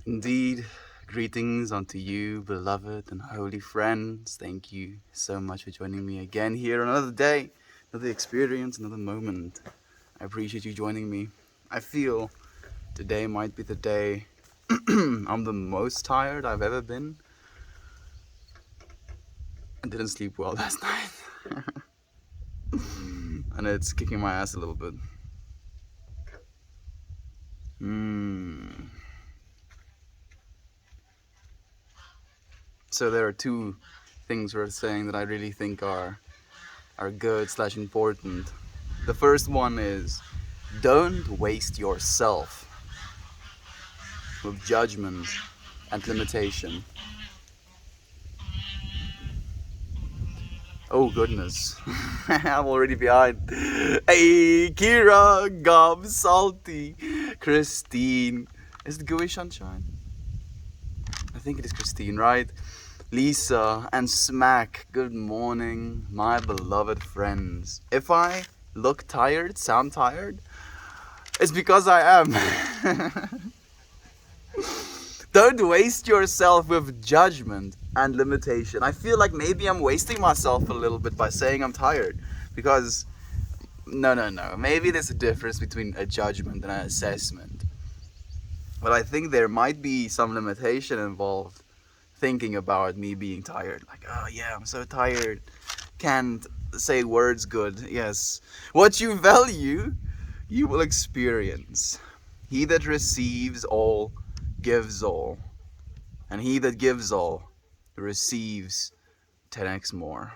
Indeed, greetings unto you, beloved and holy friends. Thank you so much for joining me again here on another day, another experience, another moment. I appreciate you joining me. I feel today might be the day I'm the most tired I've ever been. I didn't sleep well last night. And it's kicking my ass a little bit. So there are two things worth saying that I really think are good/important. The first one is, don't waste yourself with judgment and limitation. Oh goodness, I'm already behind. Hey, Kira, Gob, Salty, Christine. Is it Gooey Sunshine? I think it is Christine, right? Lisa and Smack, good morning, my beloved friends. If I look tired, sound tired, it's because I am. Don't waste yourself with judgment and limitation. I feel like maybe I'm wasting myself a little bit by saying I'm tired. Because, no. Maybe there's a difference between a judgment and an assessment. But I think there might be some limitation involved thinking about me being tired. Like, oh yeah, I'm so tired. Can't say words good. Yes. What you value, you will experience. He that receives all gives all, and he that gives all receives 10x more.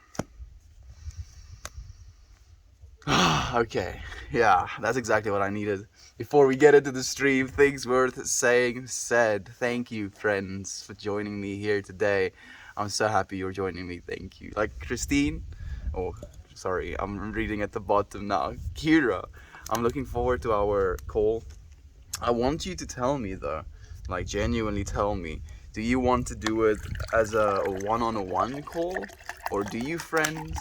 Okay, yeah, that's exactly what I needed. Before we get into the stream, things worth saying said. Thank you, friends, for joining me here today. I'm so happy you're joining me. Thank you. Like Christine, oh, sorry, I'm reading at the bottom now. Kira, I'm looking forward to our call. I want you to tell me though, like genuinely tell me, do you want to do it as a one-on-one call, or do you friends?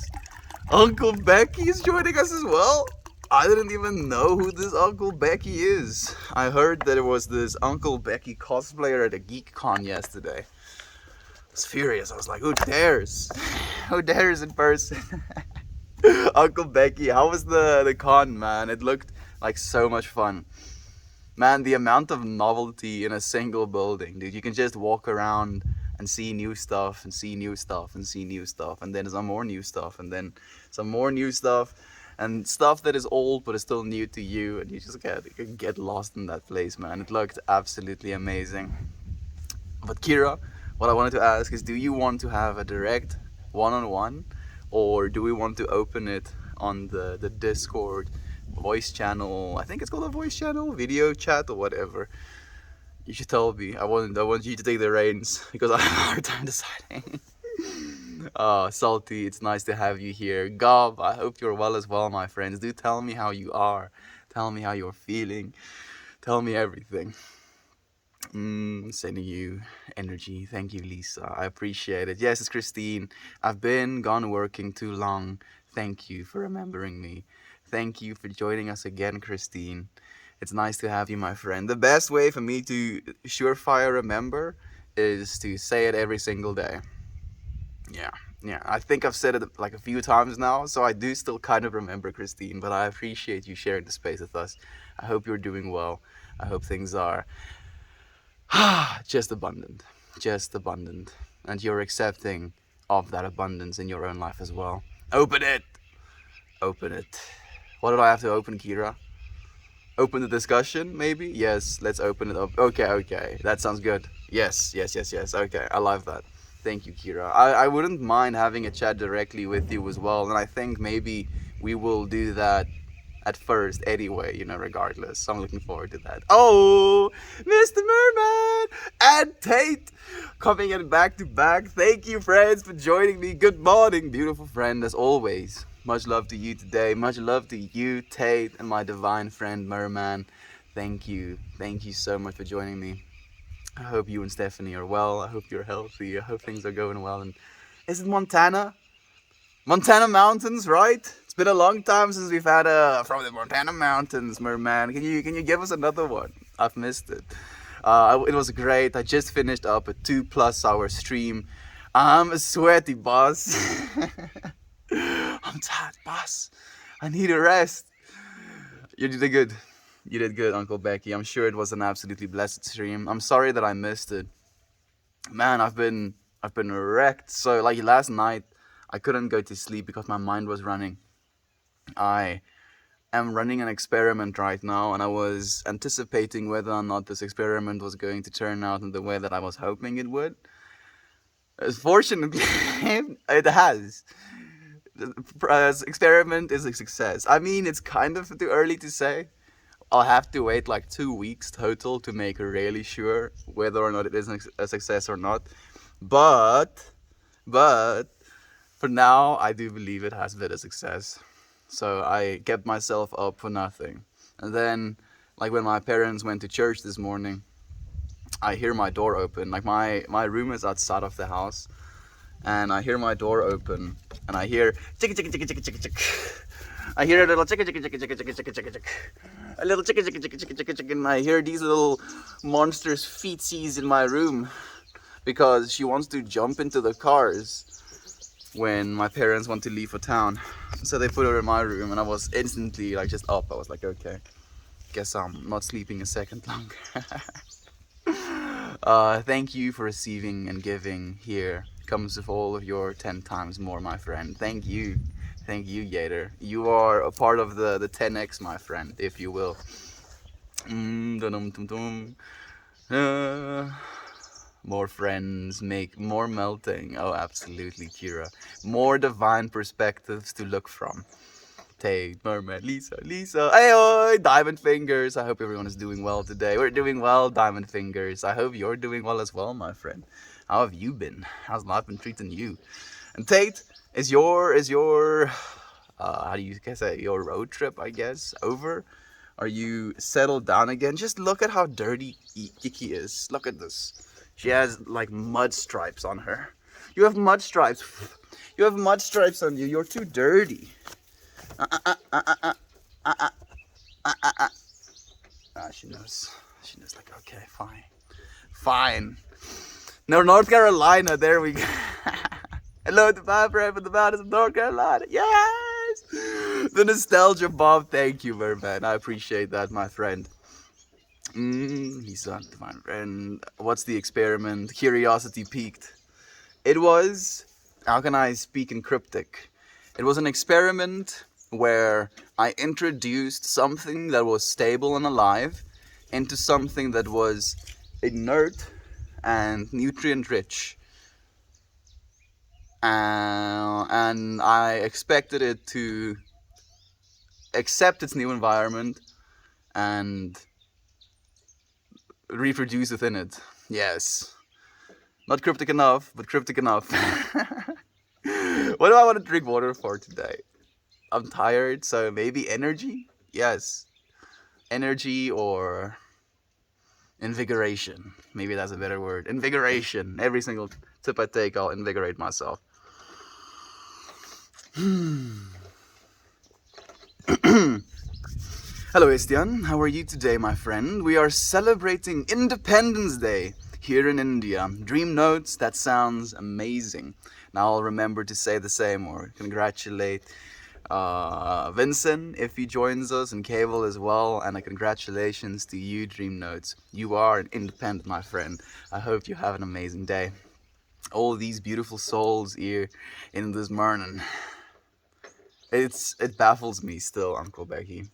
Uncle Becky is joining us as well. I didn't even know who this Uncle Becky is. I heard that it was this Uncle Becky cosplayer at a GeekCon yesterday. I was furious. I was like, who dares? Who dares in person? Uncle Becky, how was the con, man? It looked like so much fun. Man, the amount of novelty in a single building, dude. You can just walk around and see new stuff and see new stuff and see new stuff, and then some more new stuff, and then some more new stuff, and stuff that is old but is still new to you, and you just get lost in that place, man. It looked absolutely amazing. But Kira, what I wanted to ask is, do you want to have a direct one-on-one, or do we want to open it on the Discord voice channel? I think it's called a voice channel, video chat, or whatever. You should tell me. I want you to take the reins because I have a hard time deciding. Salty, it's nice to have you here. Gob, I hope you're well as well, my friends. Do tell me how you are. Tell me how you're feeling. Tell me everything. Sending you energy. Thank you, Lisa. I appreciate it. Yes, it's Christine. I've been gone working too long. Thank you for remembering me. Thank you for joining us again, Christine. It's nice to have you, my friend. The best way for me to surefire remember is to say it every single day. Yeah. I think I've said it like a few times now, so I do still kind of remember, Christine, but I appreciate you sharing the space with us. I hope you're doing well. I hope things are just abundant, and you're accepting of that abundance in your own life as well. Open it. What did I have to open, Kira? Open the discussion, maybe? Yes, let's open it up. Okay, that sounds good. Yes. Okay, I love that. Thank you, Kira. I wouldn't mind having a chat directly with you as well, and I think maybe we will do that at first anyway, regardless. I'm looking forward to that. Oh, Mr. Merman and Tate coming in back to back. Thank you, friends, for joining me. Good morning, beautiful friend, as always. Much love to you today. Much love to you, Tate, and my divine friend, Merman. Thank you. Thank you so much for joining me. I hope you and Stephanie are well. I hope you're healthy. I hope things are going well. And is it Montana? Montana mountains, right? It's been a long time since we've had a from the Montana mountains, Merman. Can you give us another one? I've missed it. It was great. I just finished up a 2+ hour stream. I'm sweaty, boss. I'm tired, boss. I need a rest. You did good. You did good, Uncle Becky. I'm sure it was an absolutely blessed stream. I'm sorry that I missed it. Man, I've been wrecked. So like last night, I couldn't go to sleep because my mind was running. I am running an experiment right now, and I was anticipating whether or not this experiment was going to turn out in the way that I was hoping it would. Fortunately, it has. The experiment is a success. I mean, it's kind of too early to say. I'll have to wait like 2 weeks total to make really sure whether or not it is a success or not. But for now, I do believe it has been a success. So I kept myself up for nothing. And then, like when my parents went to church this morning, I hear my door open. Like my room is outside of the house, and I hear my door open, and I hear chicka chicka chicka chicka chicka chicka. I hear a little chicka chicka chicka chicka chicka chicka chicka, a little chicka chicka chicka chicka chicka chicka, and I hear these little monsters' feetsies in my room, because she wants to jump into the cars when my parents want to leave for town. So they put her in my room, and I was instantly like just up. I was like, okay, guess I'm not sleeping a second longer. Thank you for receiving and giving. Here comes with all of your 10 times more, my friend. Thank you, Yater. You are a part of the 10x, my friend, if you will. More friends make more melting. Oh, absolutely, Kira. More divine perspectives to look from. Tate, Mermaid, Lisa. Hey, Diamond Fingers. I hope everyone is doing well today. We're doing well, Diamond Fingers. I hope you're doing well as well, my friend. How have you been? How's life been treating you? And Tate, is your how do you say, your road trip, I guess, over? Are you settled down again? Just look at how dirty Kiki is. Look at this. She has like mud stripes on her. You have mud stripes. You have mud stripes on you. You're too dirty. She knows. She knows, like, okay, fine. No, North Carolina, there we go. Hello to my friend from the mountains of North Carolina. Yes! The nostalgia bomb. Thank you, Merman. I appreciate that, my friend. He's not my friend. What's the experiment? Curiosity peaked. It was, how can I speak in cryptic? It was an experiment where I introduced something that was stable and alive into something that was inert and nutrient rich. And I expected it to accept its new environment and reproduce within it. Yes. Not cryptic enough, but cryptic enough. What do I want to drink water for today? I'm tired, so maybe energy? Yes. Energy or invigoration. Maybe that's a better word. Invigoration. Every single sip I take, I'll invigorate myself. Hello, Estian. How are you today, my friend? We are celebrating Independence Day here in India. Dream notes, that sounds amazing. Now I'll remember to say the same or congratulate Vincent if he joins us, and Cable as well, and a congratulations to you, Dream Notes. You are an independent, my friend. I hope you have an amazing day. All these beautiful souls here in this morning. It baffles me still, Uncle Becky.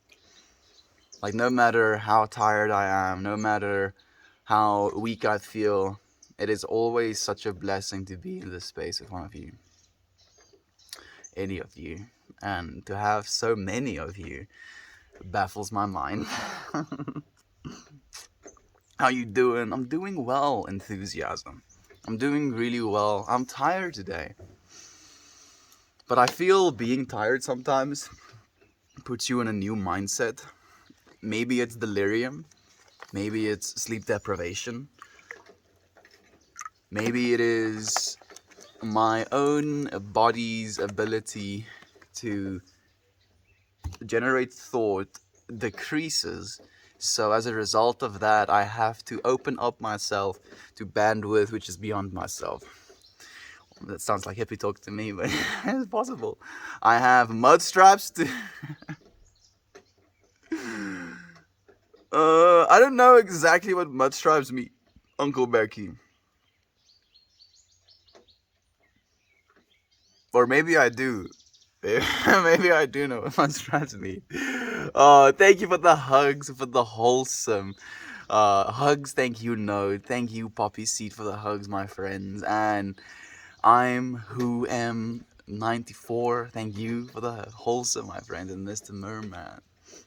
Like, no matter how tired I am, no matter how weak I feel, it is always such a blessing to be in this space with one of you. Any of you. And to have so many of you baffles my mind. How you doing? I'm doing well, Enthusiasm. I'm doing really well. I'm tired today. But I feel being tired sometimes puts you in a new mindset. Maybe it's delirium. Maybe it's sleep deprivation. Maybe it is my own body's ability to generate thought decreases So as a result of that, I have to open up myself to bandwidth which is beyond myself. That sounds like hippie talk to me, but it's possible. I have mud straps to... I don't know exactly what mud straps mean, Uncle Becky. Or maybe I do. Maybe I do know what mud straps mean. Thank you for the hugs, for the wholesome hugs. Thank you, Node. Thank you, Poppy Seed, for the hugs, my friends. And I'm who am 94. Thank you for the wholesome, my friend. And Mr. Merman,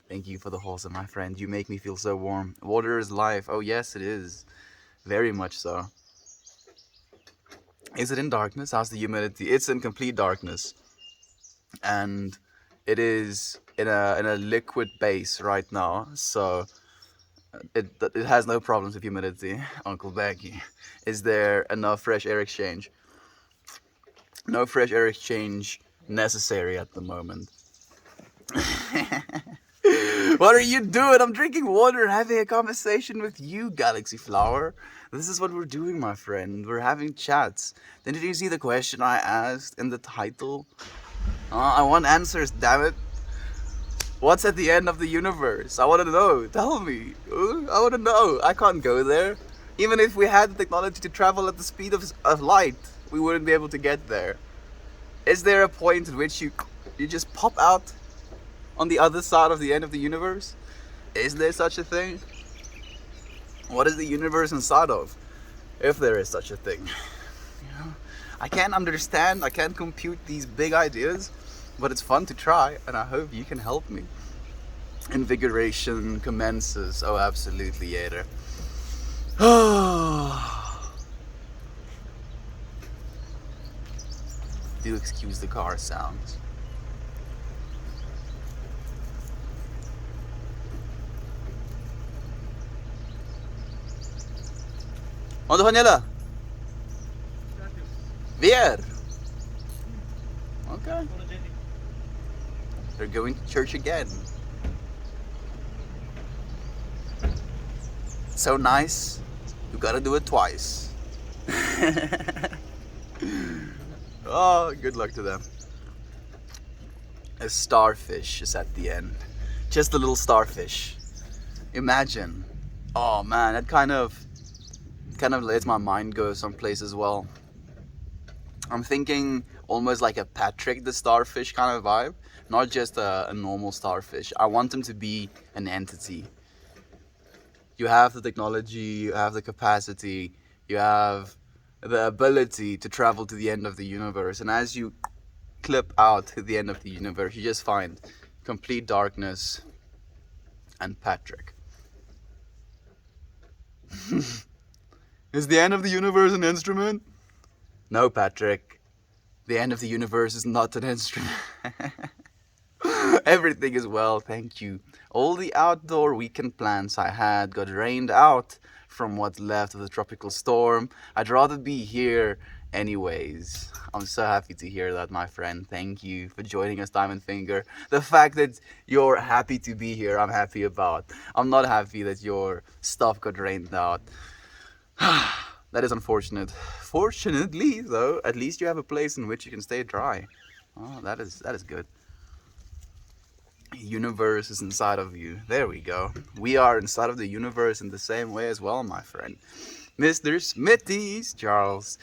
thank you for the wholesome, my friend. You make me feel so warm. Water is life. Oh yes, it is. Very much so. Is it in darkness? How's the humidity? It's in complete darkness. And it is in a liquid base right now. So it has no problems with humidity, Uncle Becky. Is there enough fresh air exchange? No fresh air exchange necessary at the moment. What are you doing? I'm drinking water and having a conversation with you, Galaxy Flower. This is what we're doing, my friend. We're having chats. Didn't you see the question I asked in the title? I want answers, damn it. What's at the end of the universe? I want to know. Tell me. I want to know. I can't go there. Even if we had the technology to travel at the speed of light, we wouldn't be able to get there. Is there a point at which you just pop out on the other side of the end of the universe? Is there such a thing? What is the universe inside of? If there is such a thing. You know, I can't understand, I can't compute these big ideas, but it's fun to try, and I hope you can help me. Invigoration commences. Oh, absolutely, Yader. Do excuse the car sounds. Onde gaan julle? Weer? Okay. They're going to church again. So nice, you gotta do it twice. Oh, good luck to them. A starfish is at the end. Just a little starfish. Imagine. Oh man, that kind of lets my mind go someplace as well. I'm thinking almost like a Patrick the starfish kind of vibe. Not just a normal starfish. I want him to be an entity. You have the technology, you have the capacity, you have the ability to travel to the end of the universe. And as you clip out to the end of the universe, you just find complete darkness and Patrick. Is the end of the universe an instrument? No, Patrick. The end of the universe is not an instrument. Everything is well, thank you. All the outdoor weekend plans I had got rained out from what's left of the tropical storm. I'd rather be here anyways. I'm so happy to hear that, my friend. Thank you for joining us, Diamond Finger. The fact that you're happy to be here, I'm happy about. I'm not happy that your stuff got rained out. That is unfortunate. Fortunately, though, at least you have a place in which you can stay dry. Oh, that is good. Universe is inside of you. There we go. We are inside of the universe in the same way as well, my friend. Mr. Smithies, Charles.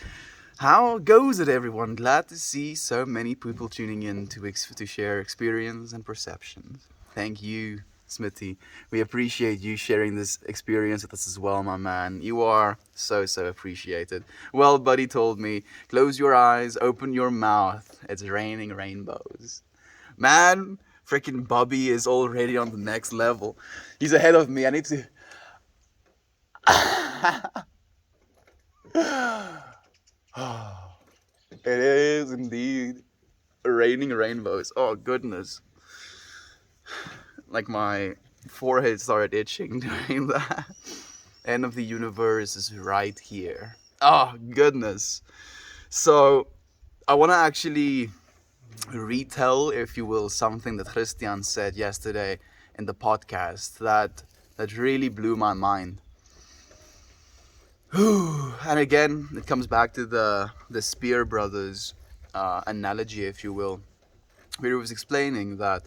How goes it, everyone? Glad to see so many people tuning in to share experience and perceptions. Thank you, Smithy. We appreciate you sharing this experience with us as well, my man. You are so appreciated. Well, Buddy told me, close your eyes, open your mouth. It's raining rainbows. Man, freaking Bobby is already on the next level. He's ahead of me. I need to... It is indeed raining rainbows. Oh, goodness. Like my forehead started itching during that. End of the universe is right here. Oh, goodness. So, I want to actually retell, if you will, something that Christian said yesterday in the podcast, that that really blew my mind. And again, it comes back to the Spear Brothers analogy, if you will, where he was explaining that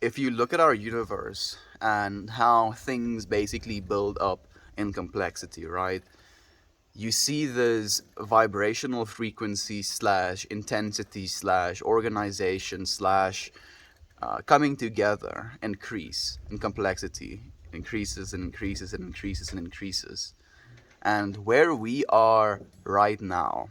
if you look at our universe and how things basically build up in complexity, right? You see this vibrational frequency slash intensity slash organization slash coming together increase in complexity, increases and increases and increases and increases. And where we are right now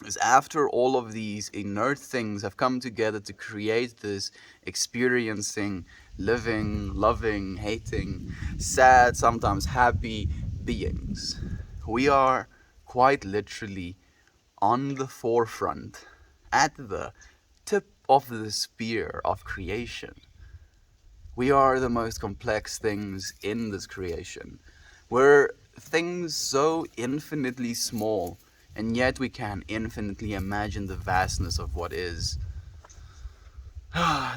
is after all of these inert things have come together to create this experiencing, living, loving, hating, sad, sometimes happy beings. We are quite literally on the forefront, at the tip of the spear of creation. We are the most complex things in this creation. We're things so infinitely small, and yet we can infinitely imagine the vastness of what is.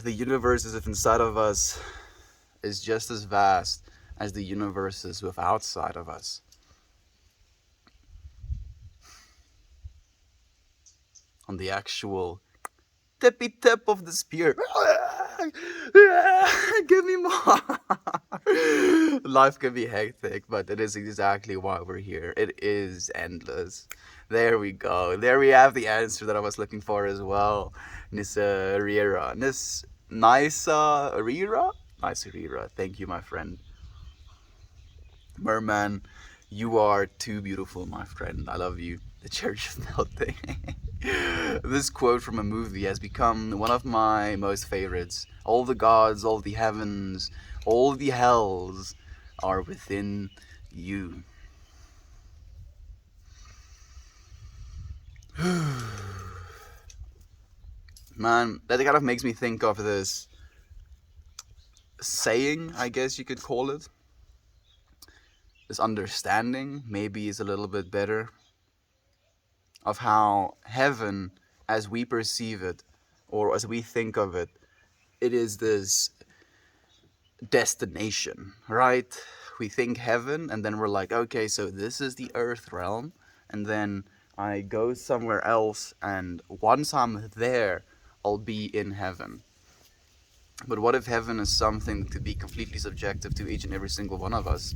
The universe is inside of us is just as vast as the universe is outside of us. On the actual tippy tip of the spear. Give me more. Life can be hectic, but it is exactly why we're here. It is endless. There we go. There we have the answer that I was looking for as well. Nisa Rira. Nisa Rira? Nisa Rira. Thank you, my friend. Merman, you are too beautiful, my friend. I love you. The church is melting. This quote from a movie has become one of my most favorites. All the gods, all the heavens, all the hells are within you. Man, that kind of makes me think of this saying, I guess you could call it. This understanding, maybe, is a little bit better, of how heaven, as we perceive it, or as we think of it, it is this destination, right? We think heaven, and then we're like, okay, so this is the earth realm, and then I go somewhere else, and once I'm there, I'll be in heaven. But what if heaven is something to be completely subjective to each and every single one of us?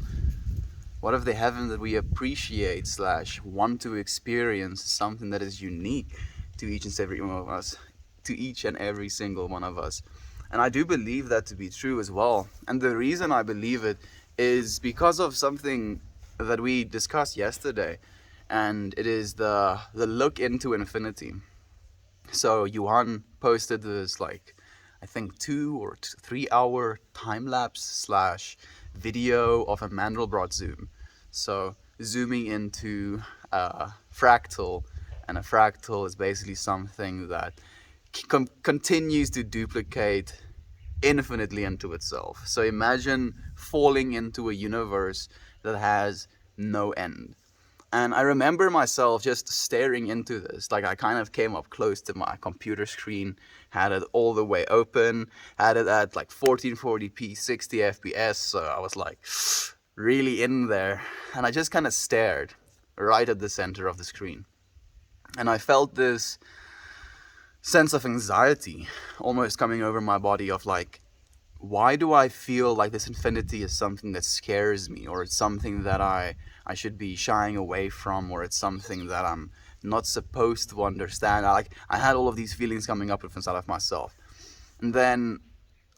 What if the heaven that we appreciate slash want to experience is something that is unique to each and every one of us, to each and every single one of us? And I do believe that to be true as well. And the reason I believe it is because of something that we discussed yesterday, and it is the look into infinity. So Johan posted this, like, I think 2 or 3 hour time lapse slash video of a Mandelbrot zoom. So zooming into a fractal, and a fractal is basically something that continues to duplicate infinitely into itself. So imagine falling into a universe that has no end. And I remember myself just staring into this. Like, I kind of came up close to my computer screen, had it all the way open, had it at like 1440p, 60 FPS. So I was like really in there. And I just kind of stared right at the center of the screen. And I felt this sense of anxiety almost coming over my body of like, why do I feel like this infinity is something that scares me, or it's something that I should be shying away from, or it's something that I'm not supposed to understand? I had all of these feelings coming up inside of myself. And then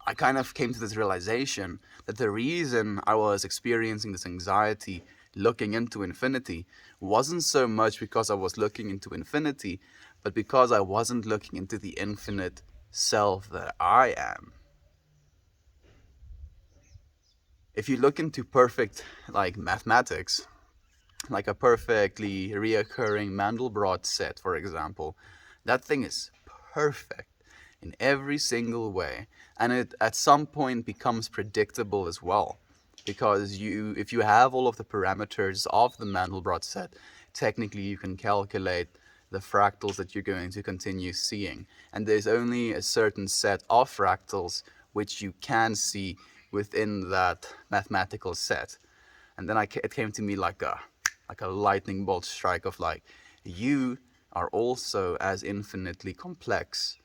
I kind of came to this realization that the reason I was experiencing this anxiety looking into infinity wasn't so much because I was looking into infinity, but because I wasn't looking into the infinite self that I am. If you look into perfect, like, mathematics, like a perfectly reoccurring Mandelbrot set, for example, that thing is perfect in every single way, and it at some point becomes predictable as well, because if you have all of the parameters of the Mandelbrot set, technically you can calculate the fractals that you're going to continue seeing, and there's only a certain set of fractals which you can see within that mathematical set. And then it came to me like a lightning bolt strike of like, you are also as infinitely complex,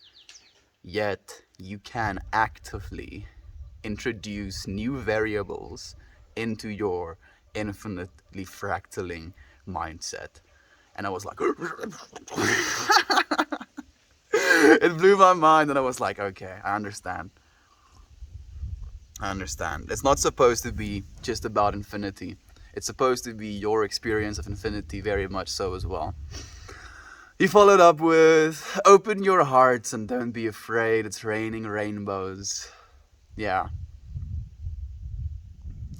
yet you can actively introduce new variables into your infinitely fractaling mindset. And I was like, it blew my mind, and I was like, okay, I understand. It's not supposed to be just about infinity. It's supposed to be your experience of infinity, very much so as well. He followed up with, open your hearts and don't be afraid, it's raining rainbows. Yeah.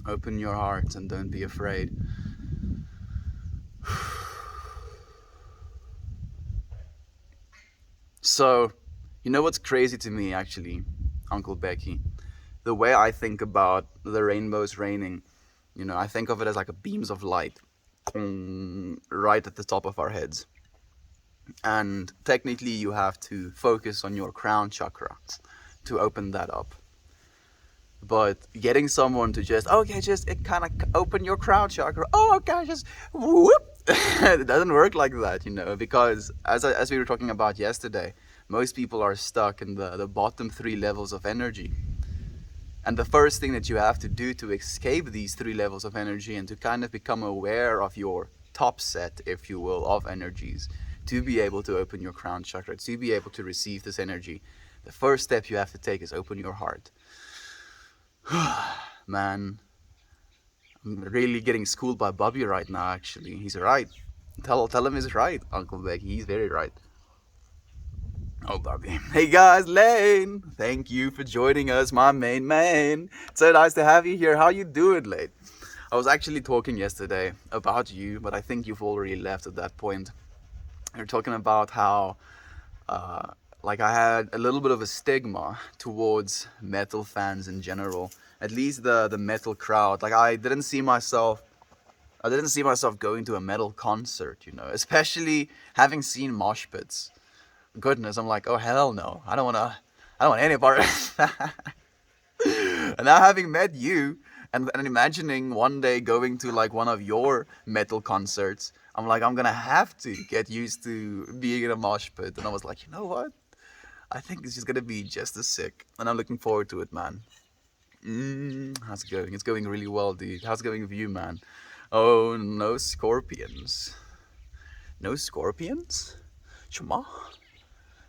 Open your hearts and don't be afraid. So, you know what's crazy to me actually, Uncle Becky? The way I think about the rainbows raining, I think of it as like a beams of light right at the top of our heads. And technically you have to focus on your crown chakra to open that up. But getting someone to just kind of open your crown chakra, just whoop, it doesn't work like that, because as we were talking about yesterday, most people are stuck in the bottom 3 levels of energy. And the first thing that you have to do to escape these 3 levels of energy and to kind of become aware of your top set, if you will, of energies, to be able to open your crown chakra, to be able to receive this energy, the first step you have to take is open your heart. Man, I'm really getting schooled by Bobby right now, actually. He's right. Tell him he's right, Uncle Becky. He's very right. Oh, Bobby. Hey guys, Lane. Thank you for joining us, my main man. It's so nice to have you here. How you doing, Lane? I was actually talking yesterday about you, but I think you've already left at that point. You're talking about how I had a little bit of a stigma towards metal fans in general, at least the metal crowd. Like I didn't see myself going to a metal concert, especially having seen mosh pits. Goodness, I'm like, oh hell no, I don't want any part of that. And now having met you and imagining one day going to like one of your metal concerts, I'm like, I'm gonna have to get used to being in a mosh pit. And I was like, you know what? I think it's just gonna be just as sick, and I'm looking forward to it, man. How's it going? It's going really well, dude. How's it going with you, man? Oh, no scorpions. No scorpions? Shema?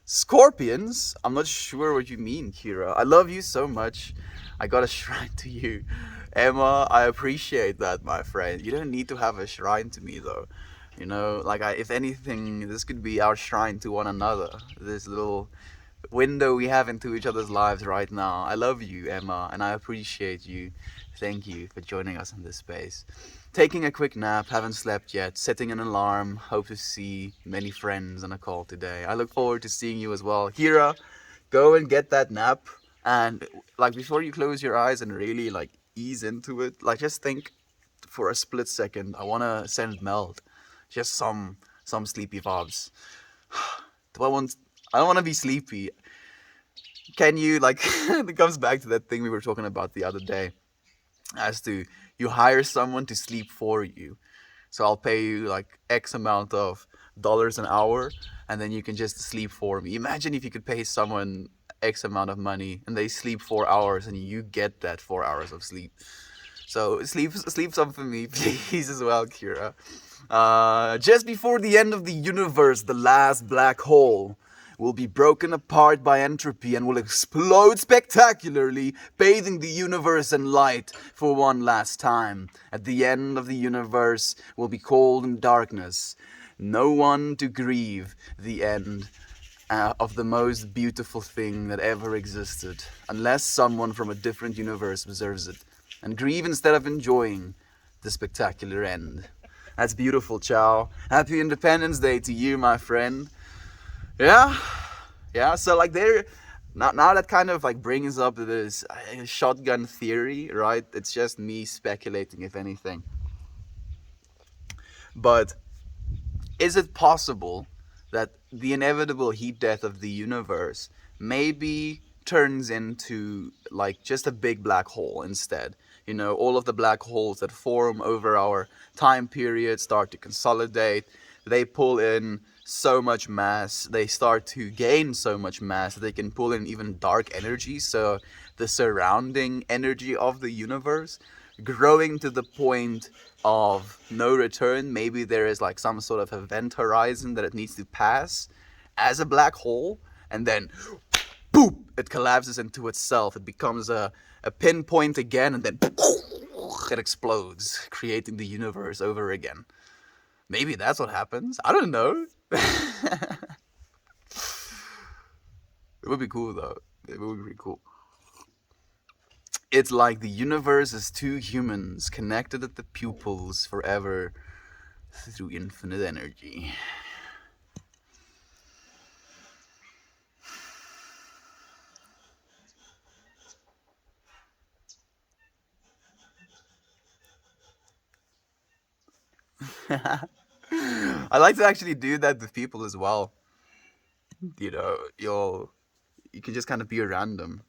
Scorpions? I'm not sure what you mean, Kira. I love you so much. I got a shrine to you. Emma, I appreciate that, my friend. You don't need to have a shrine to me, though. If anything, this could be our shrine to one another. This little window we have into each other's lives right now. I love you, Emma, and I appreciate you. Thank you for joining us in this space. Taking a quick nap, haven't slept yet, setting an alarm, hope to see many friends on a call today. I look forward to seeing you as well. Hira, go and get that nap, and before you close your eyes and really ease into it, just think for a split second, I want to send Meld just some sleepy vibes. I don't want to be sleepy. Can you, it comes back to that thing we were talking about the other day, as to you hire someone to sleep for you. So I'll pay you X amount of dollars an hour, and then you can just sleep for me. Imagine if you could pay someone X amount of money and they sleep 4 hours and you get that 4 hours of sleep. So sleep some for me, please, as well, Kira. Just before the end of the universe, the last black hole will be broken apart by entropy and will explode spectacularly, bathing the universe in light for one last time. At the end of the universe will be cold and darkness. No one to grieve the end of the most beautiful thing that ever existed, unless someone from a different universe observes it, and grieve instead of enjoying the spectacular end. That's beautiful, Chow. Happy Independence Day to you, my friend. Yeah, so there, now that kind of brings up this shotgun theory, right? It's just me speculating, if anything. But is it possible that the inevitable heat death of the universe may be turns into like just a big black hole instead. You know, all of the black holes that form over our time period start to consolidate. They pull in so much mass, they start to gain so much mass that they can pull in even dark energy. So the surrounding energy of the universe growing to the point of no return. Maybe there is like some sort of event horizon that it needs to pass as a black hole, and then boop, it collapses into itself. It becomes a pinpoint again, and then it explodes, creating the universe over again. Maybe that's what happens. I don't know. It would be cool though. It would be pretty cool. It's like the universe is two humans connected at the pupils forever through infinite energy. I like to actually do that with people as well. You know, you can just kind of be random,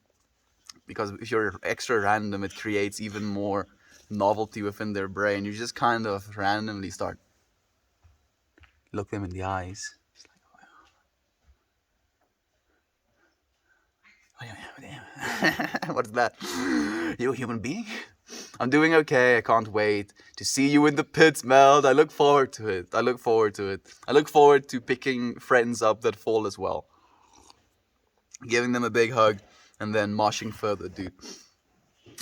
because if you're extra random, it creates even more novelty within their brain. You just kind of randomly start look them in the eyes. It's like, what's that? You a human being? I'm doing okay. I can't wait to see you in the pits, Meld. I look forward to it. I look forward to picking friends up that fall as well. Giving them a big hug and then moshing further, dude.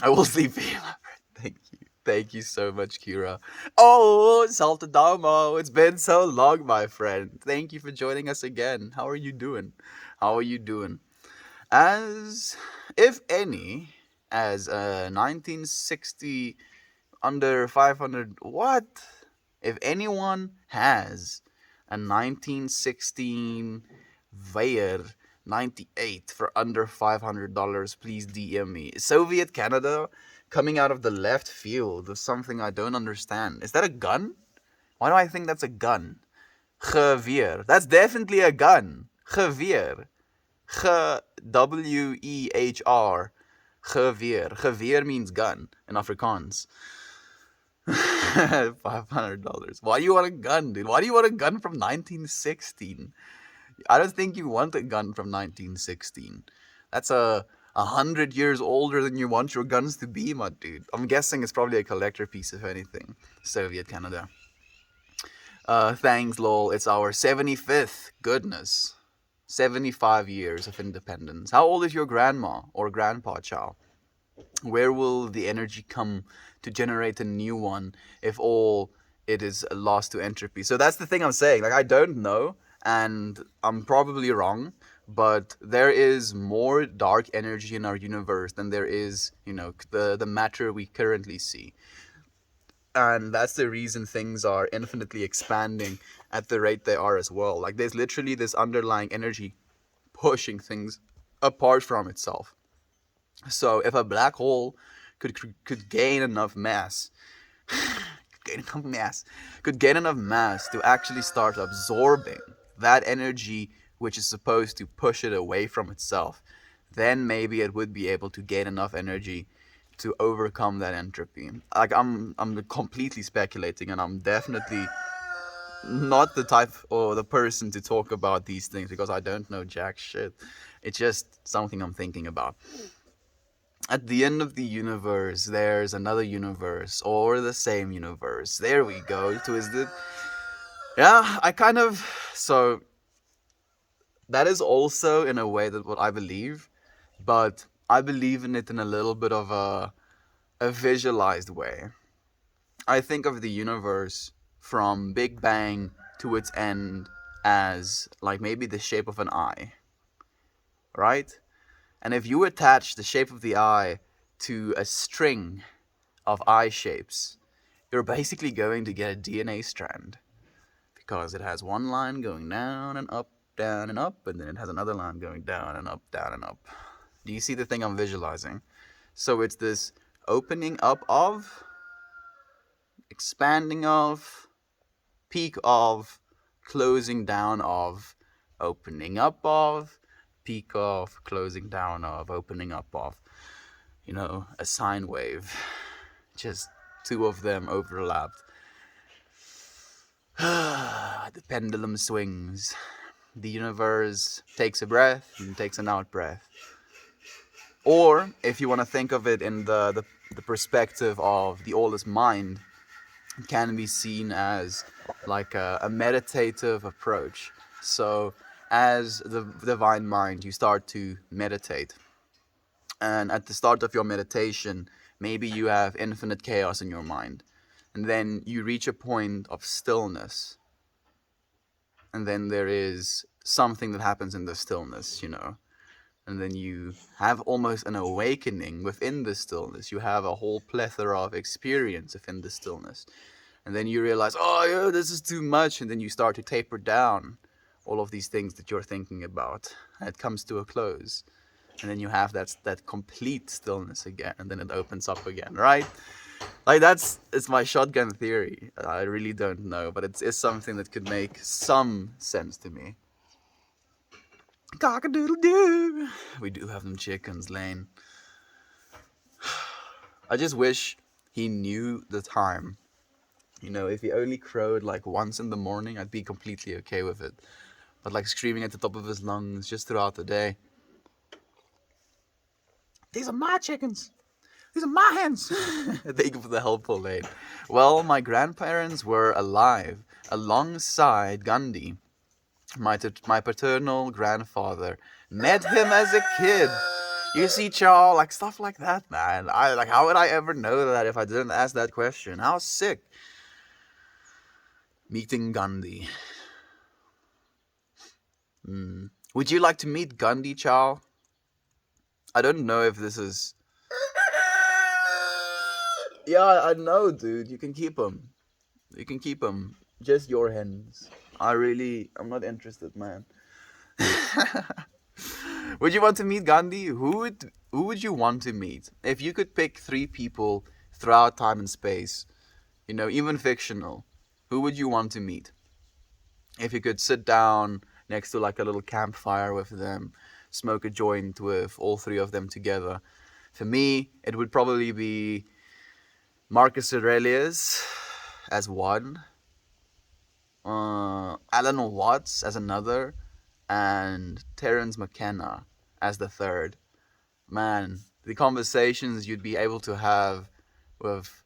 I will sleep for you, my friend. Thank you. Thank you so much, Kira. Oh, Saltadamo. It's been so long, my friend. Thank you for joining us again. How are you doing? How are you doing? As, if any, as a 1960 under 500, what? If anyone has a 1916 Weyer 98 for under $500, please DM me. Soviet Canada coming out of the left field of something I don't understand. Is that a gun? Why do I think that's a gun? Geweer. That's definitely a gun. Geweer. W-E-H-R. Geweer. Geweer means gun in Afrikaans. $500. Why do you want a gun, dude? Why do you want a gun from 1916? I don't think you want a gun from 1916. That's 100 years older than you want your guns to be, my dude. I'm guessing it's probably a collector piece, if anything. Soviet Canada. Thanks, lol. It's our 75th. Goodness. 75 years of independence. How old is your grandma or grandpa, Chow? Where will the energy come to generate a new one if all it is lost to entropy? So that's the thing I'm saying. Like, I don't know, and I'm probably wrong, but there is more dark energy in our universe than there is, you know, the matter we currently see. And that's the reason things are infinitely expanding at the rate they are as well. Like, there's literally this underlying energy pushing things apart from itself. So if a black hole could gain enough mass, could gain enough mass to actually start absorbing that energy which is supposed to push it away from itself, then maybe it would be able to gain enough energy to overcome that entropy. Like, I'm completely speculating, and I'm definitely not the type or the person to talk about these things because I don't know jack shit. It's just something I'm thinking about. At the end of the universe, there's another universe or the same universe. There we go. Twisted. Yeah, so that is also in a way that what I believe, but I believe in it in a little bit of a visualized way. I think of the universe from Big Bang to its end as like maybe the shape of an eye, right? And if you attach the shape of the eye to a string of eye shapes, you're basically going to get a DNA strand, because it has one line going down and up, and then it has another line going down and up, down and up. Do you see the thing I'm visualizing? So it's this opening up of, expanding of, peak of, closing down of, opening up of, peak of, closing down of, opening up of, a sine wave. Just two of them overlapped. The pendulum swings. The universe takes a breath and takes an out breath. Or, if you want to think of it in the perspective of the all is mind, it can be seen as like a meditative approach. So, as the divine mind, you start to meditate. And at the start of your meditation, maybe you have infinite chaos in your mind. And then you reach a point of stillness. And then there is something that happens in the stillness, And then you have almost an awakening within the stillness. You have a whole plethora of experience within the stillness. And then you realize, oh, yeah, this is too much. And then you start to taper down all of these things that you're thinking about. And it comes to a close. And then you have that complete stillness again. And then it opens up again, right? Like it's my shotgun theory. I really don't know. But it's something that could make some sense to me. Cock-a-doodle-doo. We do have them chickens, Lane. I just wish he knew the time. If he only crowed like once in the morning, I'd be completely okay with it. But like screaming at the top of his lungs just throughout the day. These are my chickens. These are my hens. Thank you for the helpful, Lane. Well, my grandparents were alive alongside Gandhi. My paternal grandfather. Met him as a kid. You see, Charles, like stuff like that, man. How would I ever know that if I didn't ask that question? How sick. Meeting Gandhi. Would you like to meet Gandhi, Charles? I don't know if this is... Yeah, I know, dude. You can keep them. You can keep them. Just your hens. I'm not interested, man. Would you want to meet Gandhi? Who would you want to meet? If you could pick 3 people throughout time and space, even fictional, who would you want to meet? If you could sit down next to like a little campfire with them, smoke a joint with all 3 of them together. For me, it would probably be Marcus Aurelius as one, Alan Watts as another, and Terence McKenna as the third. Man, the conversations you'd be able to have with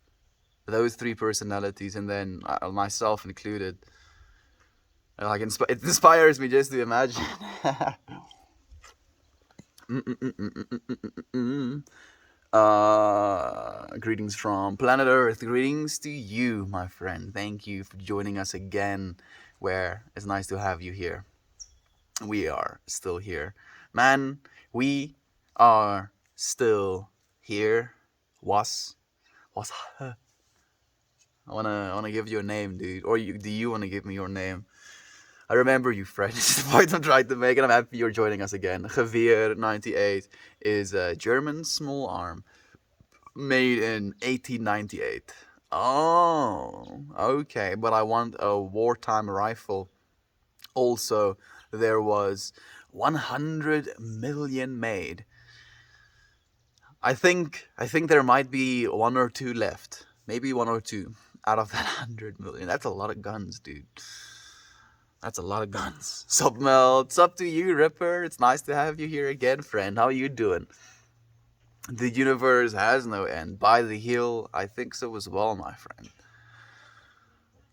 those 3 personalities, and then myself included, like it inspires me just to imagine. Greetings from planet Earth. Greetings to you, my friend. Thank you for joining us again, where it's nice to have you here. We are still here. Man, we are still here. I wanna give you a name, dude. Or do you wanna give me your name? I remember you, Fred. This is the point I'm trying to make, and I'm happy you're joining us again. Geweer 98 is a German small arm made in 1898. Oh, okay. But I want a wartime rifle. Also, there was 100 million made. I think there might be 1 or 2 left. Maybe 1 or 2 out of that 100 million. That's a lot of guns, dude. That's a lot of guns. Sup, Mel? It's up to you, Ripper. It's nice to have you here again, friend. How are you doing? The universe has no end. By the heel, I think so as well, my friend.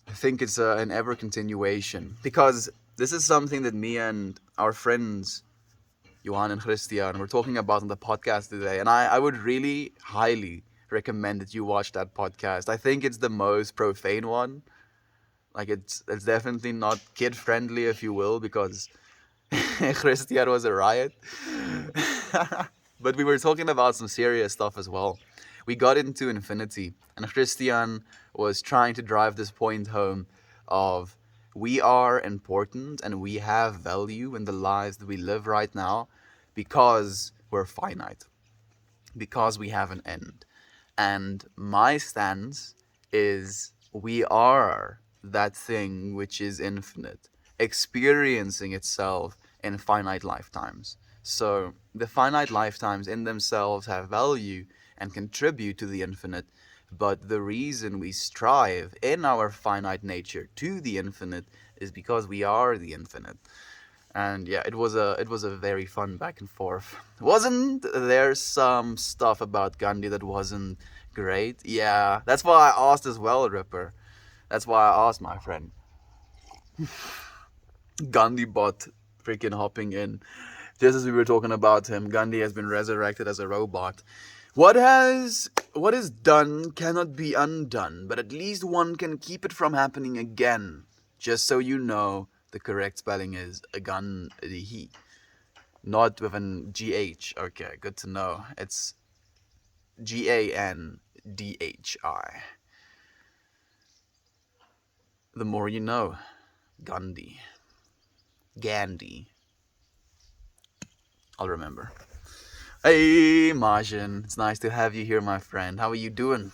I think it's an ever continuation. Because this is something that me and our friends, Johan and Christian, were talking about on the podcast today. And I would really highly recommend that you watch that podcast. I think it's the most profane one. Like it's definitely not kid friendly, if you will, because Christian was a riot. But we were talking about some serious stuff as well. We got into infinity, and Christian was trying to drive this point home of we are important and we have value in the lives that we live right now because we're finite, because we have an end. And my stance is we are that thing which is infinite, experiencing itself in finite lifetimes. So the finite lifetimes in themselves have value and contribute to the infinite, but the reason we strive in our finite nature to the infinite is because we are the infinite. And yeah, it was a very fun back and forth. Wasn't there some stuff about Gandhi that wasn't great? Yeah, that's why I asked as well, Ripper. That's why I asked, my friend. Gandhi bot freaking hopping in. Just as we were talking about him, Gandhi has been resurrected as a robot. What is done cannot be undone, but at least one can keep it from happening again. Just so you know, the correct spelling is Gandhi, not with an GH. Okay, good to know. It's Gandhi. The more you know. Gandhi. Gandhi. I'll remember. Hey, Majin. It's nice to have you here, my friend. How are you doing?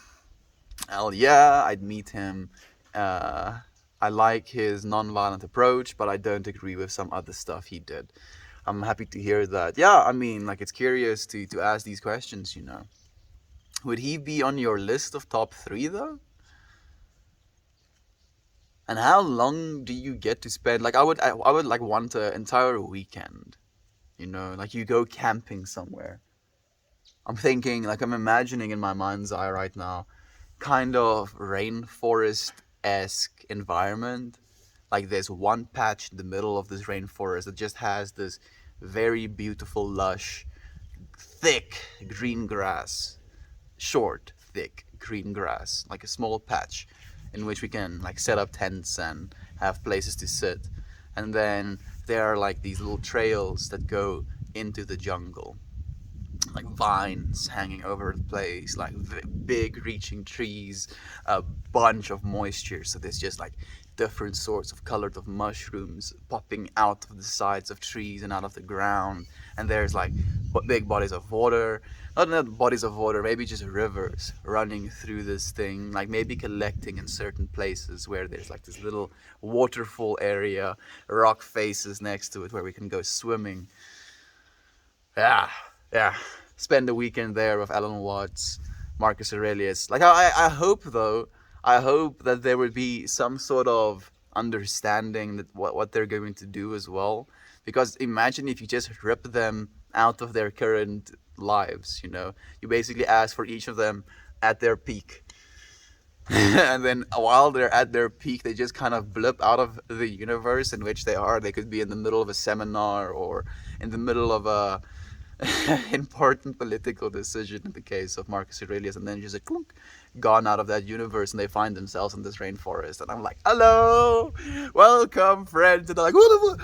Hell yeah, I'd meet him. I like his non-violent approach, but I don't agree with some other stuff he did. I'm happy to hear that. Yeah, I mean, like, it's curious to ask these questions, you know. Would he be on your list of top 3, though? And how long do you get to spend? Like, I would like want an entire weekend, you know, like you go camping somewhere. I'm thinking, like, I'm imagining in my mind's eye right now, kind of rainforest-esque environment. Like, there's one patch in the middle of this rainforest that just has this very beautiful, lush, thick green grass. Short, thick green grass, like a small patch in which we can like set up tents and have places to sit. And then there are like these little trails that go into the jungle, like vines hanging over the place, like big reaching trees, a bunch of moisture. So there's just like different sorts of colors of mushrooms popping out of the sides of trees and out of the ground. And there's like big bodies of water, not bodies of water, maybe just rivers running through this thing, like maybe collecting in certain places where there's like this little waterfall area, rock faces next to it where we can go swimming. Yeah, yeah. Spend the weekend there with Alan Watts, Marcus Aurelius. Like, I hope though, I hope that there would be some sort of understanding that what they're going to do as well. Because imagine if you just rip them out of their current lives, you know. You basically ask for each of them at their peak. And then while they're at their peak, they just kind of blip out of the universe in which they are. They could be in the middle of a seminar or in the middle of a important political decision in the case of Marcus Aurelius, and then just a clunk, gone out of that universe, and they find themselves in this rainforest. And I'm like, hello, welcome, friends. And they're like, what?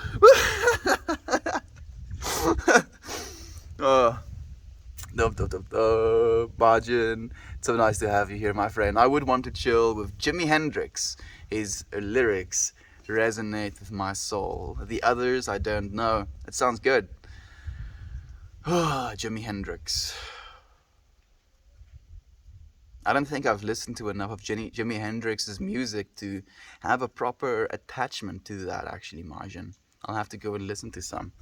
Bajin, so nice to have you here, my friend. I would want to chill with Jimi Hendrix. His lyrics resonate with my soul. The others, I don't know. It sounds good. Jimi Hendrix. I don't think I've listened to enough of Jimi Hendrix's music to have a proper attachment to that, actually, Marjan. I'll have to go and listen to some.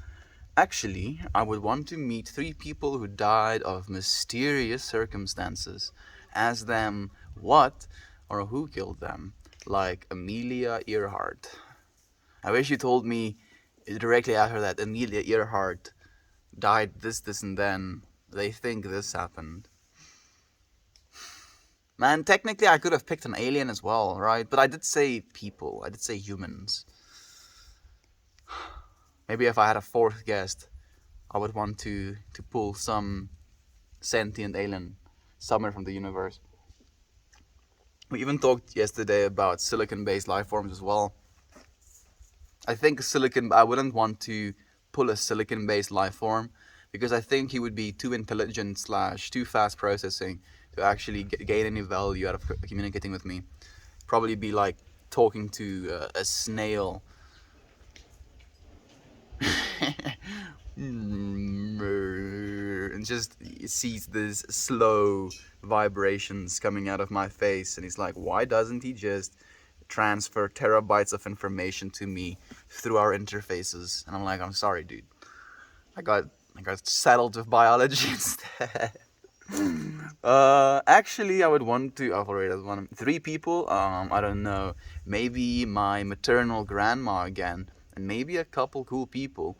Actually, I would want to meet 3 people who died of mysterious circumstances. Ask them what or who killed them, like Amelia Earhart. I wish you told me directly after that Amelia Earhart died this, and then they think this happened. Man, technically I could have picked an alien as well, right? But I did say people. I did say humans. Maybe if I had a 4th guest, I would want to pull some sentient alien somewhere from the universe. We even talked yesterday about silicon-based life forms as well. I think I wouldn't want to pull a silicon-based life form because I think he would be too intelligent / too fast processing to actually gain any value out of communicating with me. Probably be like talking to a snail. And just sees these slow vibrations coming out of my face, and he's like, why doesn't he just transfer terabytes of information to me through our interfaces? And I'm like, I'm sorry, dude. I got I got settled with biology instead. Actually, I would want to. I've already had one. 3 people. I don't know. Maybe my maternal grandma again, and maybe a couple cool people.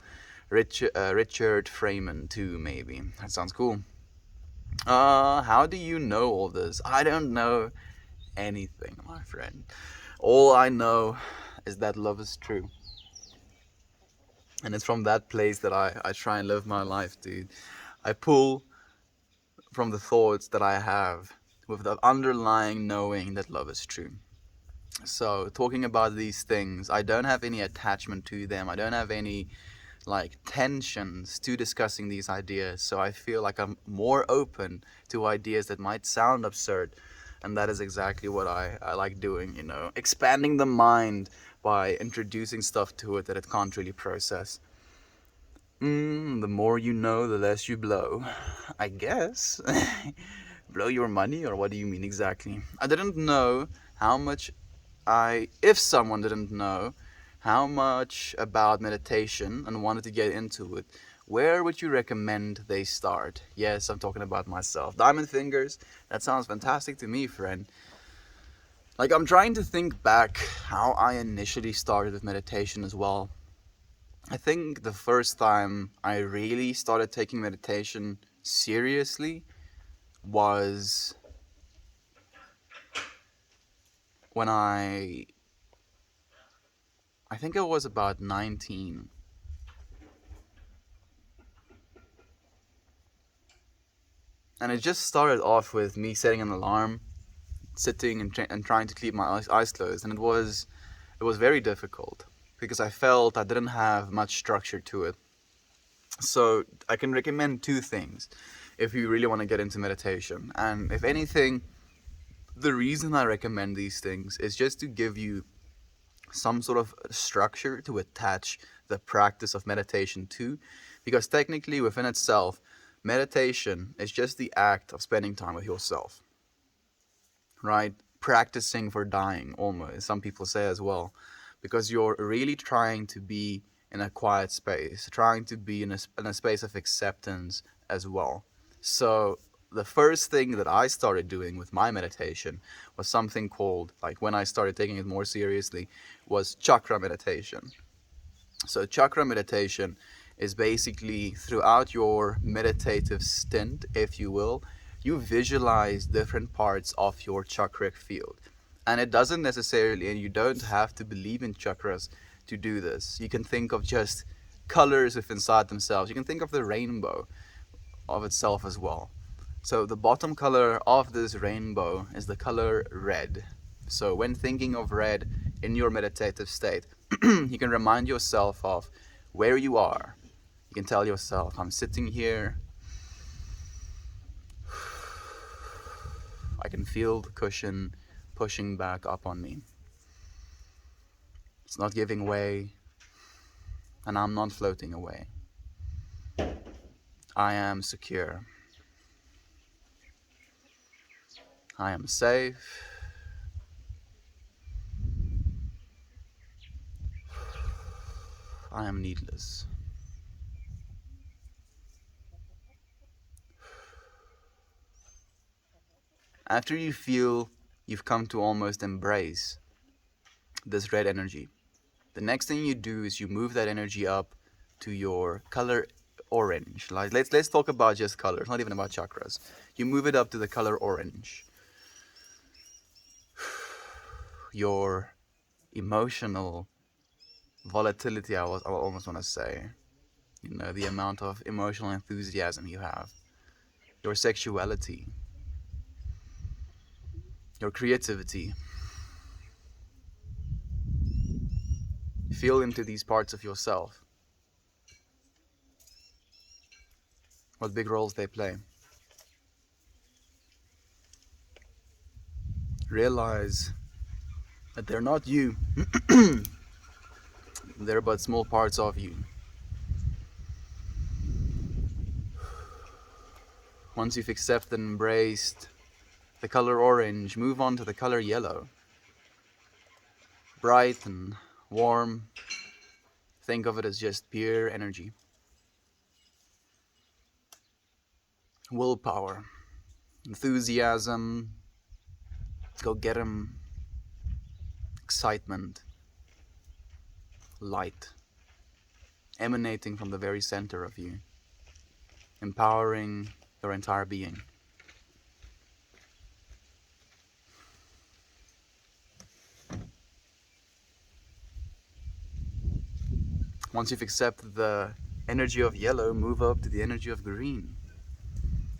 Richard Freeman too. Maybe that sounds cool. How do you know all this? I don't know anything, my friend. All I know is that love is true. And it's from that place that I try and live my life, dude. I pull from the thoughts that I have with the underlying knowing that love is true. So, talking about these things, I don't have any attachment to them. I don't have any like tensions to discussing these ideas. So, I feel like I'm more open to ideas that might sound absurd. And that is exactly what I like doing, you know, expanding the mind by introducing stuff to it that it can't really process. The more you know, the less you blow. I guess. Blow your money, or what do you mean exactly? I didn't know how much if someone didn't know how much about meditation and wanted to get into it, where would you recommend they start? Yes, I'm talking about myself. Diamond fingers, that sounds fantastic to me, friend. Like, I'm trying to think back how I initially started with meditation as well. I think the first time I really started taking meditation seriously was when I think I was about 19. And it just started off with me setting an alarm, sitting and trying to keep my eyes closed. And it was very difficult because I felt I didn't have much structure to it. So I can recommend 2 things if you really want to get into meditation. And if anything, the reason I recommend these things is just to give you some sort of structure to attach the practice of meditation to, because technically within itself, meditation is just the act of spending time with yourself, right? Practicing for dying, almost, some people say as well, because you're really trying to be in a quiet space, trying to be in a space of acceptance as well. So the first thing that I started doing with my meditation was something called, like when I started taking it more seriously, was chakra meditation. So chakra meditation is basically throughout your meditative stint, if you will, you visualize different parts of your chakric field. And it doesn't necessarily, and you don't have to believe in chakras to do this. You can think of just colors within inside themselves. You can think of the rainbow of itself as well. So the bottom color of this rainbow is the color red. So when thinking of red in your meditative state, you can remind yourself of where you are. You can tell yourself, I'm sitting here. I can feel the cushion pushing back up on me. It's not giving way, and I'm not floating away. I am secure. I am safe. I am needless. After you feel you've come to almost embrace this red energy, the next thing you do is you move that energy up to your color orange. Like let's talk about just colors, not even about chakras. You move it up to the color orange. Your emotional volatility, I almost want to say, you know, the amount of emotional enthusiasm you have, your sexuality, your creativity. Feel into these parts of yourself. What big roles they play. Realize that they're not you. They're but small parts of you. Once you've accepted and embraced the color orange, move on to the color yellow. Bright and warm. Think of it as just pure energy. willpower, enthusiasm, go get 'em, excitement, light, emanating from the very center of you, empowering your entire being. Once you've accepted the energy of yellow, move up to the energy of green.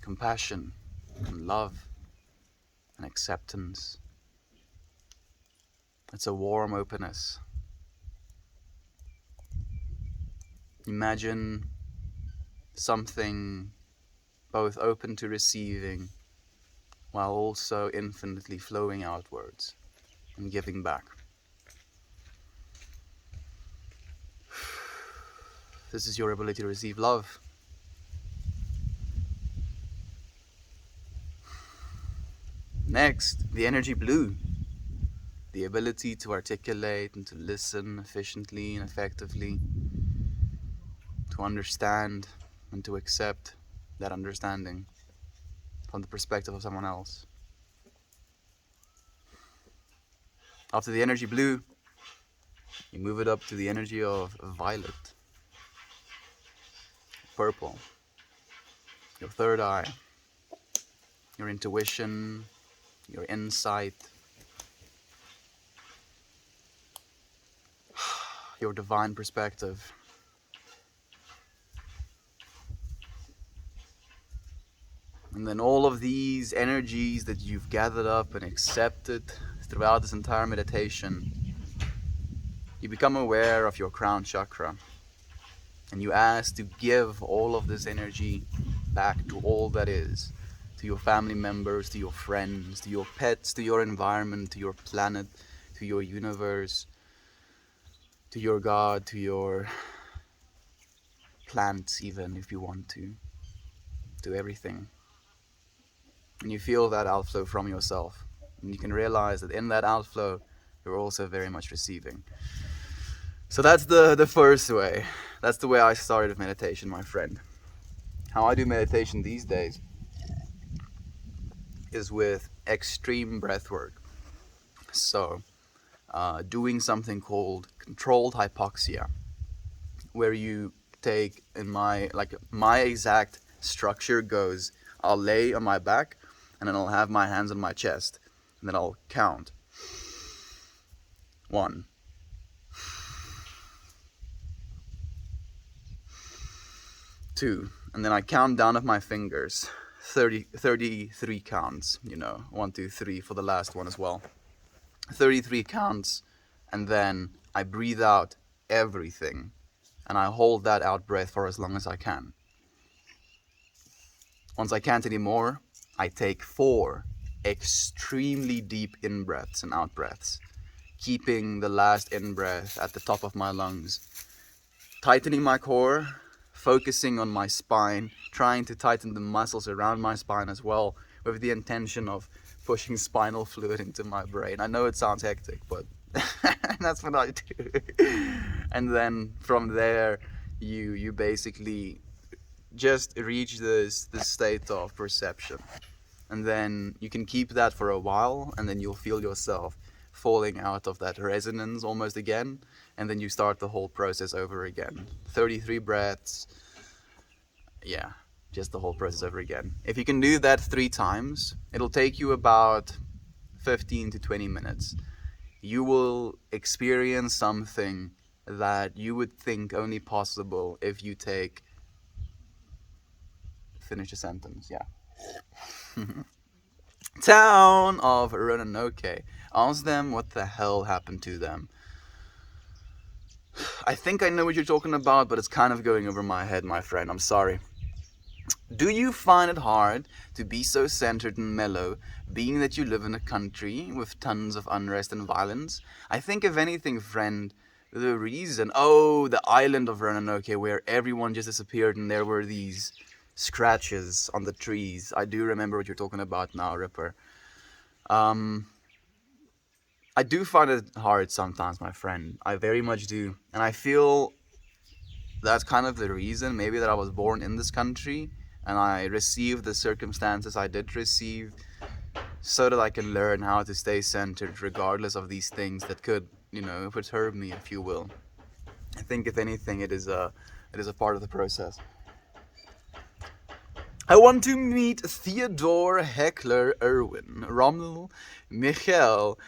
Compassion and love and acceptance. It's a warm openness. Imagine something both open to receiving while also infinitely flowing outwards and giving back. This is your ability to receive love. Next, the energy blue. The ability to articulate and to listen efficiently and effectively, to understand and to accept that understanding from the perspective of someone else. After the energy blue, you move it up to the energy of violet, purple, your third eye, your intuition, your insight, your divine perspective. And then all of these energies that you've gathered up and accepted throughout this entire meditation, you become aware of your crown chakra. And you ask to give all of this energy back to all that is. To your family members, to your friends, to your pets, to your environment, to your planet, to your universe, to your God, to your plants even, if you want to everything. And you feel that outflow from yourself. And you can realize that in that outflow, you're also very much receiving. So that's the first way. That's the way I started meditation, my friend. How I do meditation these days is with extreme breath work. So, doing something called controlled hypoxia, where you take, in my exact structure goes, I'll lay on my back, and then I'll have my hands on my chest, and then I'll count. 1, 2, and then I count down of my fingers, 33 counts, 1, 2, 3 for the last one as well. 33 counts, and then I breathe out everything, and I hold that out breath for as long as I can. Once I can't anymore, I take 4 extremely deep in-breaths and out-breaths, keeping the last in-breath at the top of my lungs, tightening my core, focusing on my spine, trying to tighten the muscles around my spine as well, with the intention of pushing spinal fluid into my brain. I know it sounds hectic, but that's what I do. And then from there, you basically just reach this state of perception. And then you can keep that for a while, and then you'll feel yourself falling out of that resonance almost again, and then you start the whole process over again. 33 breaths, yeah, just the whole process over again. If you can do that 3 times, it'll take you about 15 to 20 minutes. You will experience something that you would think only possible if you take... Finish a sentence, yeah. Town of Roanoke. Ask them what the hell happened to them. I think I know what you're talking about, but it's kind of going over my head, my friend. I'm sorry. Do you find it hard to be so centered and mellow, being that you live in a country with tons of unrest and violence? I think if anything, friend, the reason... the island of Roanoke, where everyone just disappeared and there were these scratches on the trees. I do remember what you're talking about now, Ripper. I do find it hard sometimes, my friend. I very much do. And I feel that's kind of the reason, maybe, that I was born in this country, and I received the circumstances I did receive so that I can learn how to stay centered regardless of these things that could, perturb me, if you will. I think if anything, it is a part of the process. I want to meet Theodore Heckler Irwin, Rommel, Michael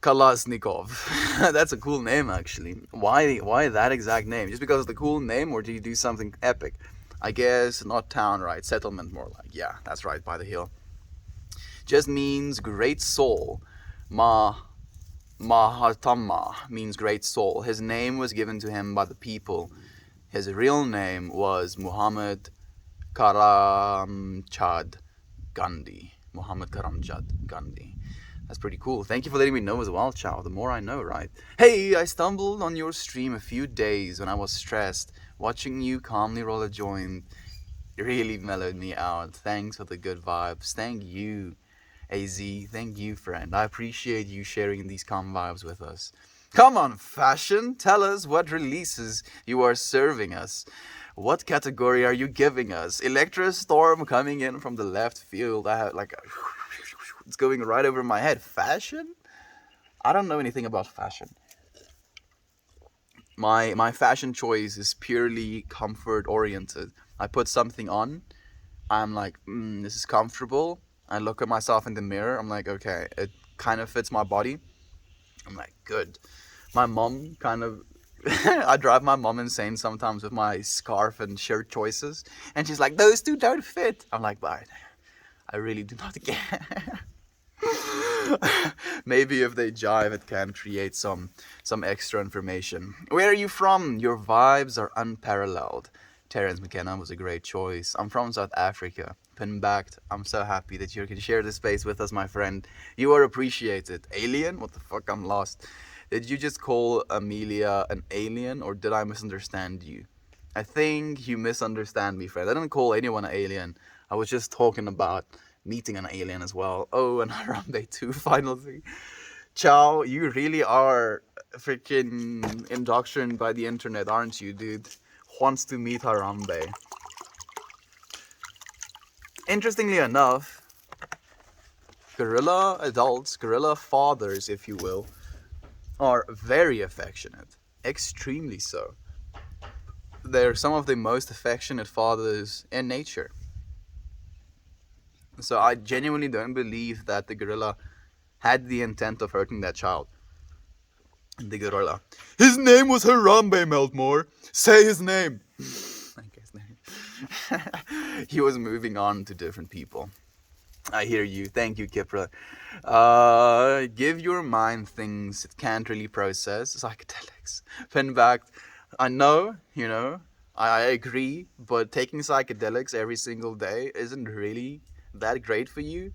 Kalashnikov. That's a cool name, actually. Why that exact name? Just because it's the cool name, or do you do something epic? I guess not town, right? Settlement, more like. Yeah, that's right, by the hill. Just means great soul. Mahatma means great soul. His name was given to him by the people. His real name was Muhammad Karamchand Gandhi. Muhammad Karamchand Gandhi. That's pretty cool. Thank you for letting me know as well, Chow. The more I know, right? Hey, I stumbled on your stream a few days when I was stressed. Watching you calmly roll a joint really mellowed me out. Thanks for the good vibes. Thank you, AZ. Thank you, friend. I appreciate you sharing these calm vibes with us. Come on, fashion. Tell us what releases you are serving us. What category are you giving us? Electro storm coming in from the left field. I have it's going right over my head. Fashion? I don't know anything about fashion. My fashion choice is purely comfort oriented. I put something on. I'm like, this is comfortable. I look at myself in the mirror. I'm like, okay, it kind of fits my body. I'm like, good. My mom kind of I drive my mom insane sometimes with my scarf and shirt choices, and she's like, those two don't fit. I'm like, but I really do not care. Maybe if they jive, it can create some extra information. Where are you from? Your vibes are unparalleled. Terence McKenna was a great choice. I'm from South Africa. Pin-backed. I'm so happy that you can share this space with us, my friend. You are appreciated. Alien? What the fuck? I'm lost. Did you just call Amelia an alien, or did I misunderstand you? I think you misunderstand me, friend. I didn't call anyone an alien. I was just talking about meeting an alien as well. Oh, and Harambe too, finally. Chow, you really are freaking indoctrinated by the internet, aren't you, dude? Wants to meet Harambe. Interestingly enough, gorilla adults, gorilla fathers, if you will, are very affectionate. Extremely so. They're some of the most affectionate fathers in nature. So I genuinely don't believe that the gorilla had the intent of hurting that child. The gorilla. His name was Harambe, Meltmore. Say his name. I guess he was moving on to different people. I hear you. Thank you, Kipra. Give your mind things it can't really process. Psychedelics. Pinbacked. I know, I agree, but taking psychedelics every single day isn't really that great for you.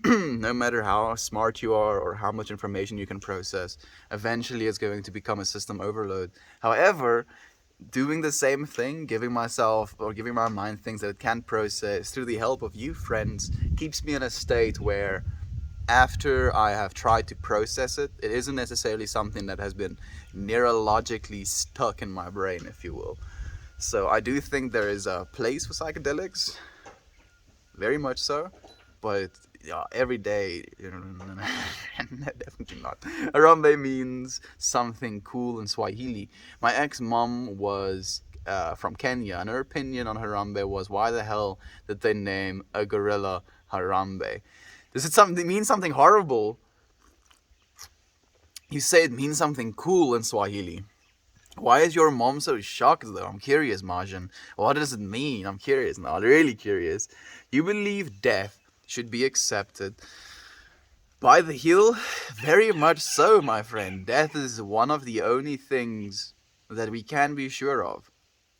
No matter how smart you are or how much information you can process, eventually it's going to become a system overload. However, doing the same thing, giving myself or giving my mind things that it can't process through the help of you, friends, keeps me in a state where after I have tried to process it, it isn't necessarily something that has been neurologically stuck in my brain, if you will. So I do think there is a place for psychedelics, very much so, but yeah, every day, definitely not. Harambe means something cool in Swahili. My ex-mom was from Kenya, and her opinion on Harambe was, why the hell did they name a gorilla Harambe? Does it mean something horrible? You say it means something cool in Swahili. Why is your mom so shocked though? I'm curious, Marjan. What does it mean? I'm curious now, really curious. You believe death should be accepted by the heel? Very much so, my friend. Death is one of the only things that we can be sure of.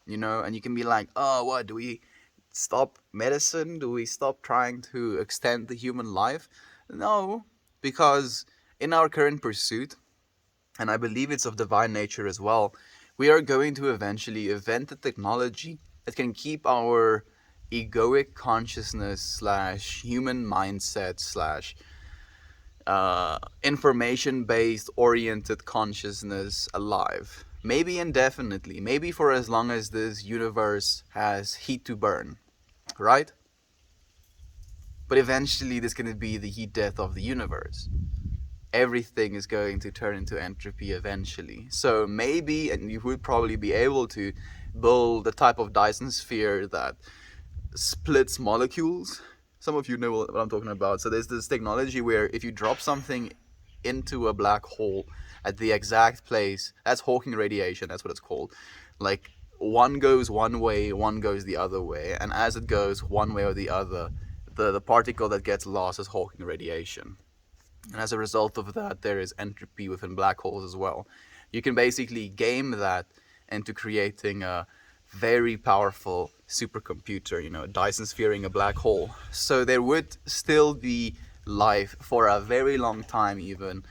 And you can be like, oh, what, do we stop medicine? Do we stop trying to extend the human life? No, because in our current pursuit, and I believe it's of divine nature as well, we are going to eventually invent the technology that can keep our egoic consciousness / human mindset / information-based oriented consciousness alive. Maybe indefinitely, maybe for as long as this universe has heat to burn. right? But eventually this is going to be the heat death of the universe. Everything is going to turn into entropy eventually. So maybe, and you would probably be able to build a type of Dyson sphere that splits molecules. Some of you know what I'm talking about. So there's this technology where if you drop something into a black hole at the exact place, that's Hawking radiation, that's what it's called. Like, one goes one way, one goes the other way, and as it goes one way or the other, the particle that gets lost is Hawking radiation. And as a result of that, there is entropy within black holes as well. You can basically game that into creating a very powerful supercomputer, Dyson sphering a black hole. So there would still be life for a very long time, even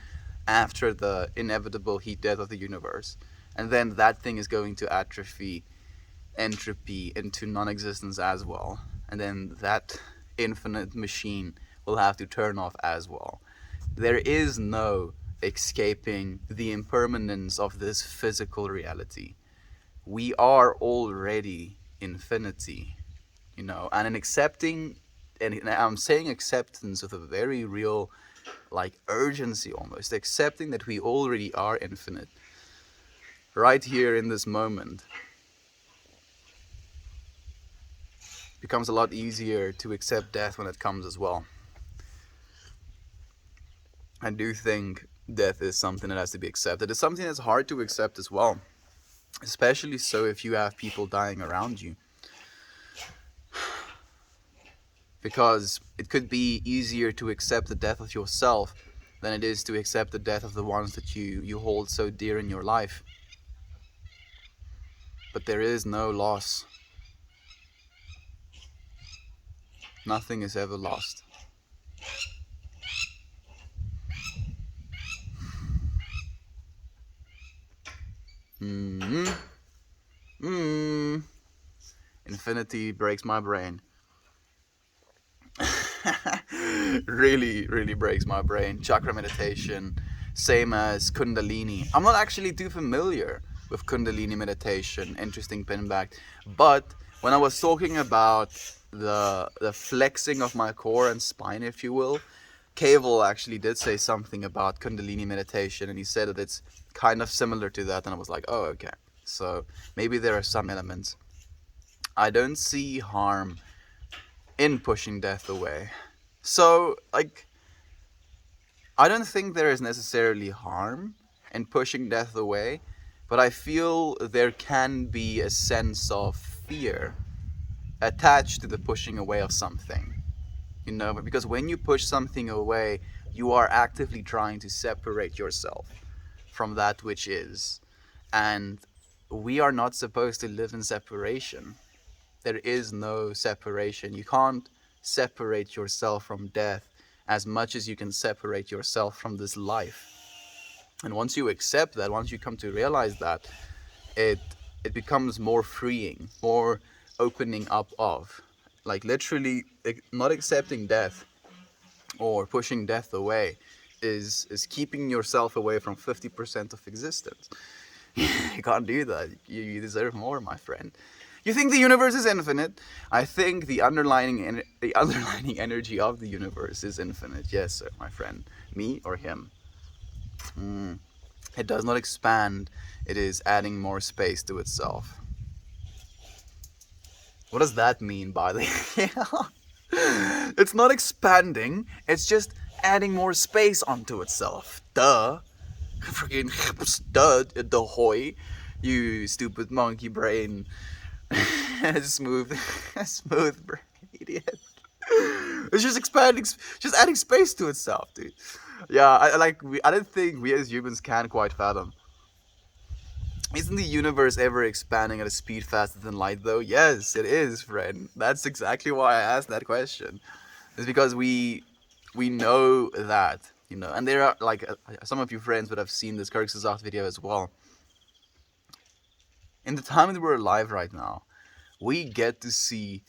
after the inevitable heat death of the universe. And then that thing is going to atrophy entropy into non-existence as well. And then that infinite machine will have to turn off as well. There is no escaping the impermanence of this physical reality. We are already infinity, and in accepting, and I'm saying acceptance with a very real, urgency almost, accepting that we already are infinite, right here in this moment, becomes a lot easier to accept death when it comes as well. I do think death is something that has to be accepted. It's something that's hard to accept as well, especially so if you have people dying around you. Because it could be easier to accept the death of yourself than it is to accept the death of the ones that you hold so dear in your life. But there is no loss. Nothing is ever lost. Infinity breaks my brain. Really, really breaks my brain. Chakra meditation, same as Kundalini. I'm not actually too familiar with Kundalini meditation, interesting pinback. But when I was talking about the flexing of my core and spine, if you will, Cable actually did say something about Kundalini meditation, and he said that it's kind of similar to that, and I was like, oh, okay. So maybe there are some elements. I don't see harm in pushing death away. So, I don't think there is necessarily harm in pushing death away, but I feel there can be a sense of fear attached to the pushing away of something. Because when you push something away, you are actively trying to separate yourself from that which is. And we are not supposed to live in separation. There is no separation. You can't separate yourself from death as much as you can separate yourself from this life. And once you accept that, once you come to realize that, it becomes more freeing, more opening up of. Literally, not accepting death or pushing death away is keeping yourself away from 50% of existence. You can't do that. You deserve more, my friend. You think the universe is infinite? I think the underlying energy of the universe is infinite. Yes, sir, my friend. Me or him? It does not expand. It is adding more space to itself. What does that mean, by the way? It's not expanding. It's just adding more space onto itself. Duh. Freaking duh, hoy. You stupid monkey brain. smooth brain idiot. It's just expanding, just adding space to itself, dude. Yeah, I don't think we as humans can quite fathom. Isn't the universe ever expanding at a speed faster than light, though? Yes, it is, friend. That's exactly why I asked that question. It's because we know that, and there are, some of you friends would have seen this Kirksazat video as well. In the time that we're alive right now, we get to see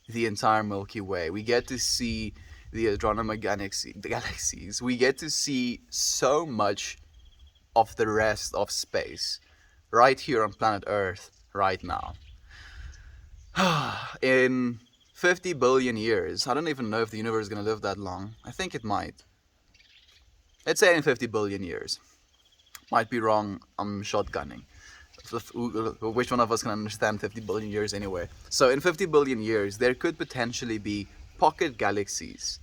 the entire Milky Way. We get to see the Andromeda galaxies. We get to see so much of the rest of space right here on planet Earth right now. In 50 billion years. I don't even know if the universe is going to live that long. I think it might. Let's say in 50 billion years. Might be wrong, I'm shotgunning. Which one of us can understand 50 billion years anyway? So in 50 billion years, there could potentially be pocket galaxies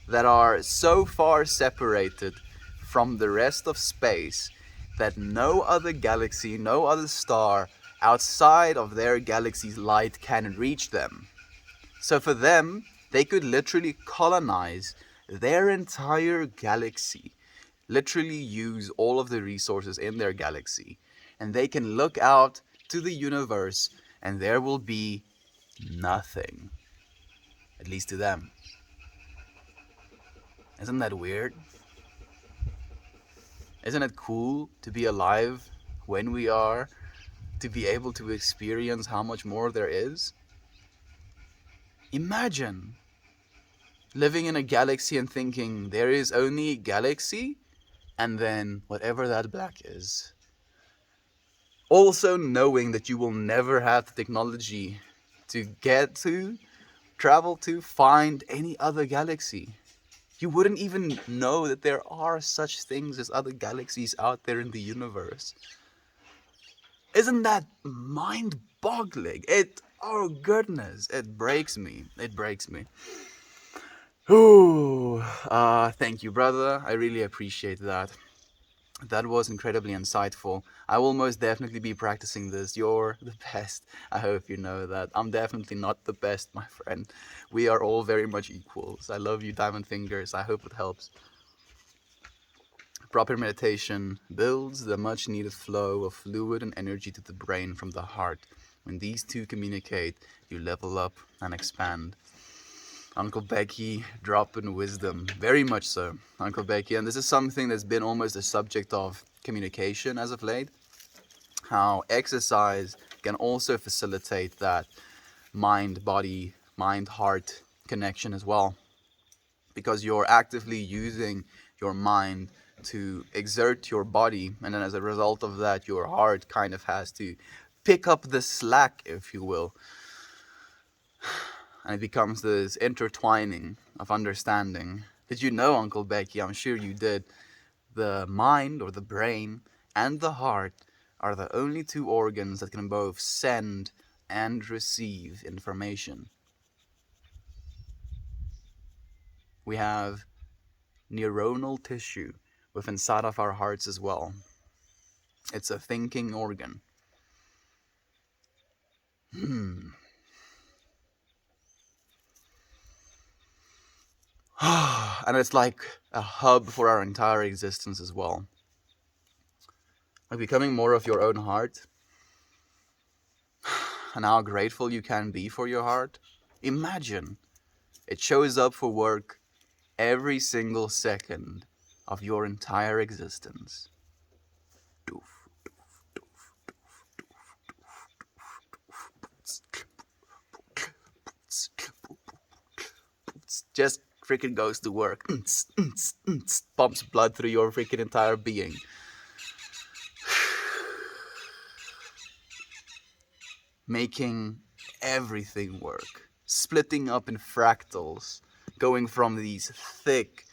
that are so far separated from the rest of space that no other galaxy, no other star outside of their galaxy's light can reach them. So for them, they could literally colonize their entire galaxy, literally use all of the resources in their galaxy, and they can look out to the universe and there will be nothing, at least to them. Isn't that weird? Isn't it cool to be alive when we are, to be able to experience how much more there is? Imagine living in a galaxy and thinking there is only galaxy and then whatever that black is. Also knowing that you will never have the technology to get to, travel to, find any other galaxy. You wouldn't even know that there are such things as other galaxies out there in the universe. Isn't that mind-boggling? Oh goodness, it breaks me. It breaks me. Ooh, thank you, brother. I really appreciate that. That was incredibly insightful. I will most definitely be practicing this. You're the best. I hope you know that. I'm definitely not the best, my friend. We are all very much equals. I love you, Diamond Fingers. I hope it helps. Proper meditation builds the much needed flow of fluid and energy to the brain from the heart. When these two communicate, you level up and expand. Uncle Becky, dropping wisdom. Very much so, Uncle Becky. And this is something that's been almost a subject of communication as of late. How exercise can also facilitate that mind-body, mind-heart connection as well. Because you're actively using your mind to exert your body. And then as a result of that, your heart kind of has to pick up the slack, if you will. And it becomes this intertwining of understanding. Did you know, Uncle Becky, I'm sure you did, the mind or the brain and the heart are the only two organs that can both send and receive information. We have neuronal tissue within inside of our hearts as well. It's a thinking organ. And it's like a hub for our entire existence as well. Like becoming more of your own heart and how grateful you can be for your heart. Imagine it shows up for work every single second of your entire existence. Just freaking goes to work. Pumps blood through your freaking entire being. Making everything work. Splitting up in fractals. Going from these thick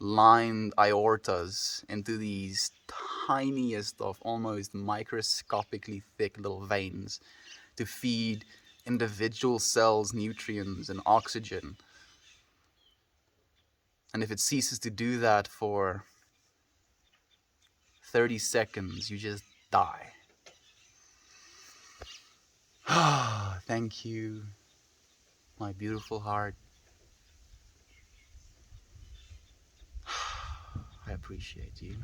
lined aortas into these tiniest of almost microscopically thick little veins to feed individual cells nutrients and oxygen. And if it ceases to do that for 30 seconds, you just die. Thank you, my beautiful heart. I appreciate you.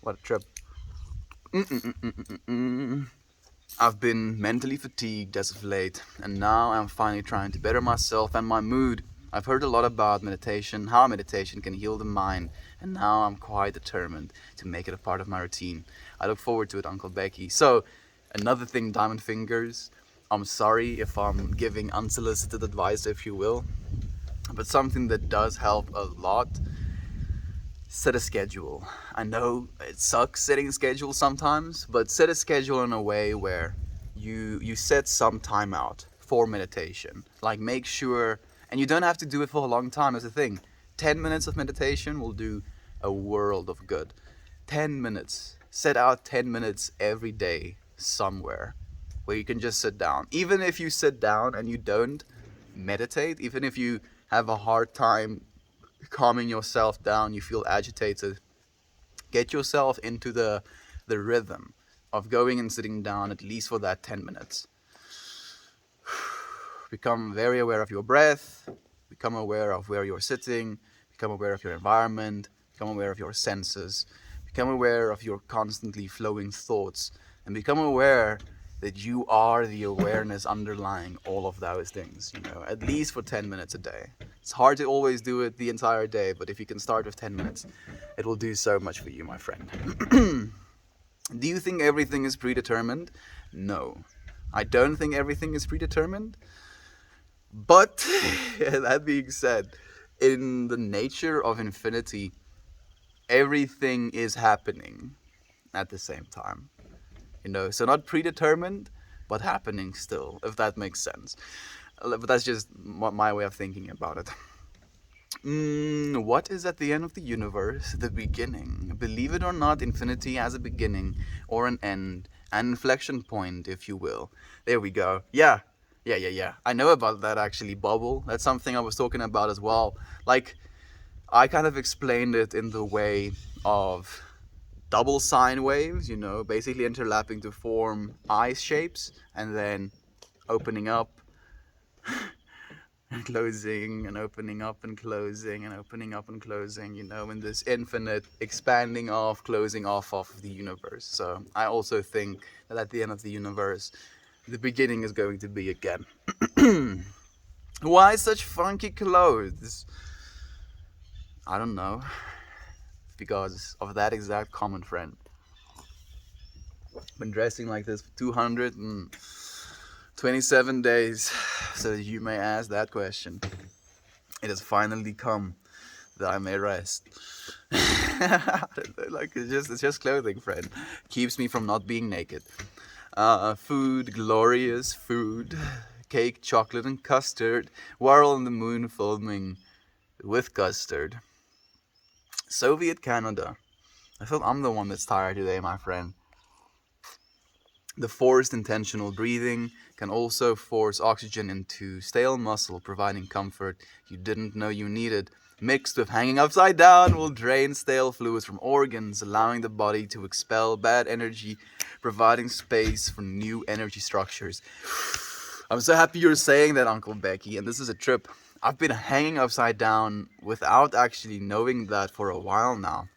What a trip. I've been mentally fatigued as of late, and now I'm finally trying to better myself and my mood. I've heard a lot about meditation, how meditation can heal the mind, and now I'm quite determined to make it a part of my routine. I look forward to it, Uncle Becky. So, another thing, Diamond Fingers, I'm sorry if I'm giving unsolicited advice, if you will, but something that does help a lot Set a schedule. I know it sucks setting a schedule sometimes, but set a schedule in a way where you set some time out for meditation. Like make sure, and you don't have to do it for a long time. That's the thing. 10 minutes of meditation will do a world of good. 10 minutes. Set out 10 minutes every day somewhere where you can just sit down. Even if you sit down and you don't meditate, even if you have a hard time calming yourself down, you feel agitated, get yourself into the rhythm of going and sitting down at least for that 10 minutes. Become very aware of your breath, become aware of where you're sitting, become aware of your environment, become aware of your senses, become aware of your constantly flowing thoughts, and become aware that you are the awareness underlying all of those things, at least for 10 minutes a day. It's hard to always do it the entire day, but if you can start with 10 minutes, it will do so much for you, my friend. Do you think everything is predetermined? No. I don't think everything is predetermined. But, that being said, in the nature of infinity, everything is happening at the same time. So not predetermined, but happening still, if that makes sense. But that's just my way of thinking about it. What is at the end of the universe? The beginning. Believe it or not, infinity has a beginning or an end, an inflection point, if you will. There we go. Yeah. I know about that actually, bubble. That's something I was talking about as well. Like, I kind of explained it in the way of double sine waves, basically interlapping to form ice shapes and then opening up and closing and opening up and closing and opening up and closing, in this infinite expanding off, closing off of the universe. So I also think that at the end of the universe, the beginning is going to be again. Why such funky clothes? I don't know. Because of that exact comment, friend. Been dressing like this for 227 days, so that you may ask that question. It has finally come that I may rest. Like it's just clothing, friend. Keeps me from not being naked. Food, glorious food, cake, chocolate, and custard. Whirl in the moon filming with custard. Soviet Canada. I feel I'm the one that's tired today, my friend. The forced intentional breathing can also force oxygen into stale muscle, providing comfort you didn't know you needed. Mixed with hanging upside down will drain stale fluids from organs, allowing the body to expel bad energy, providing space for new energy structures. I'm so happy you're saying that, Uncle Becky, and this is a trip. I've been hanging upside down without actually knowing that for a while now,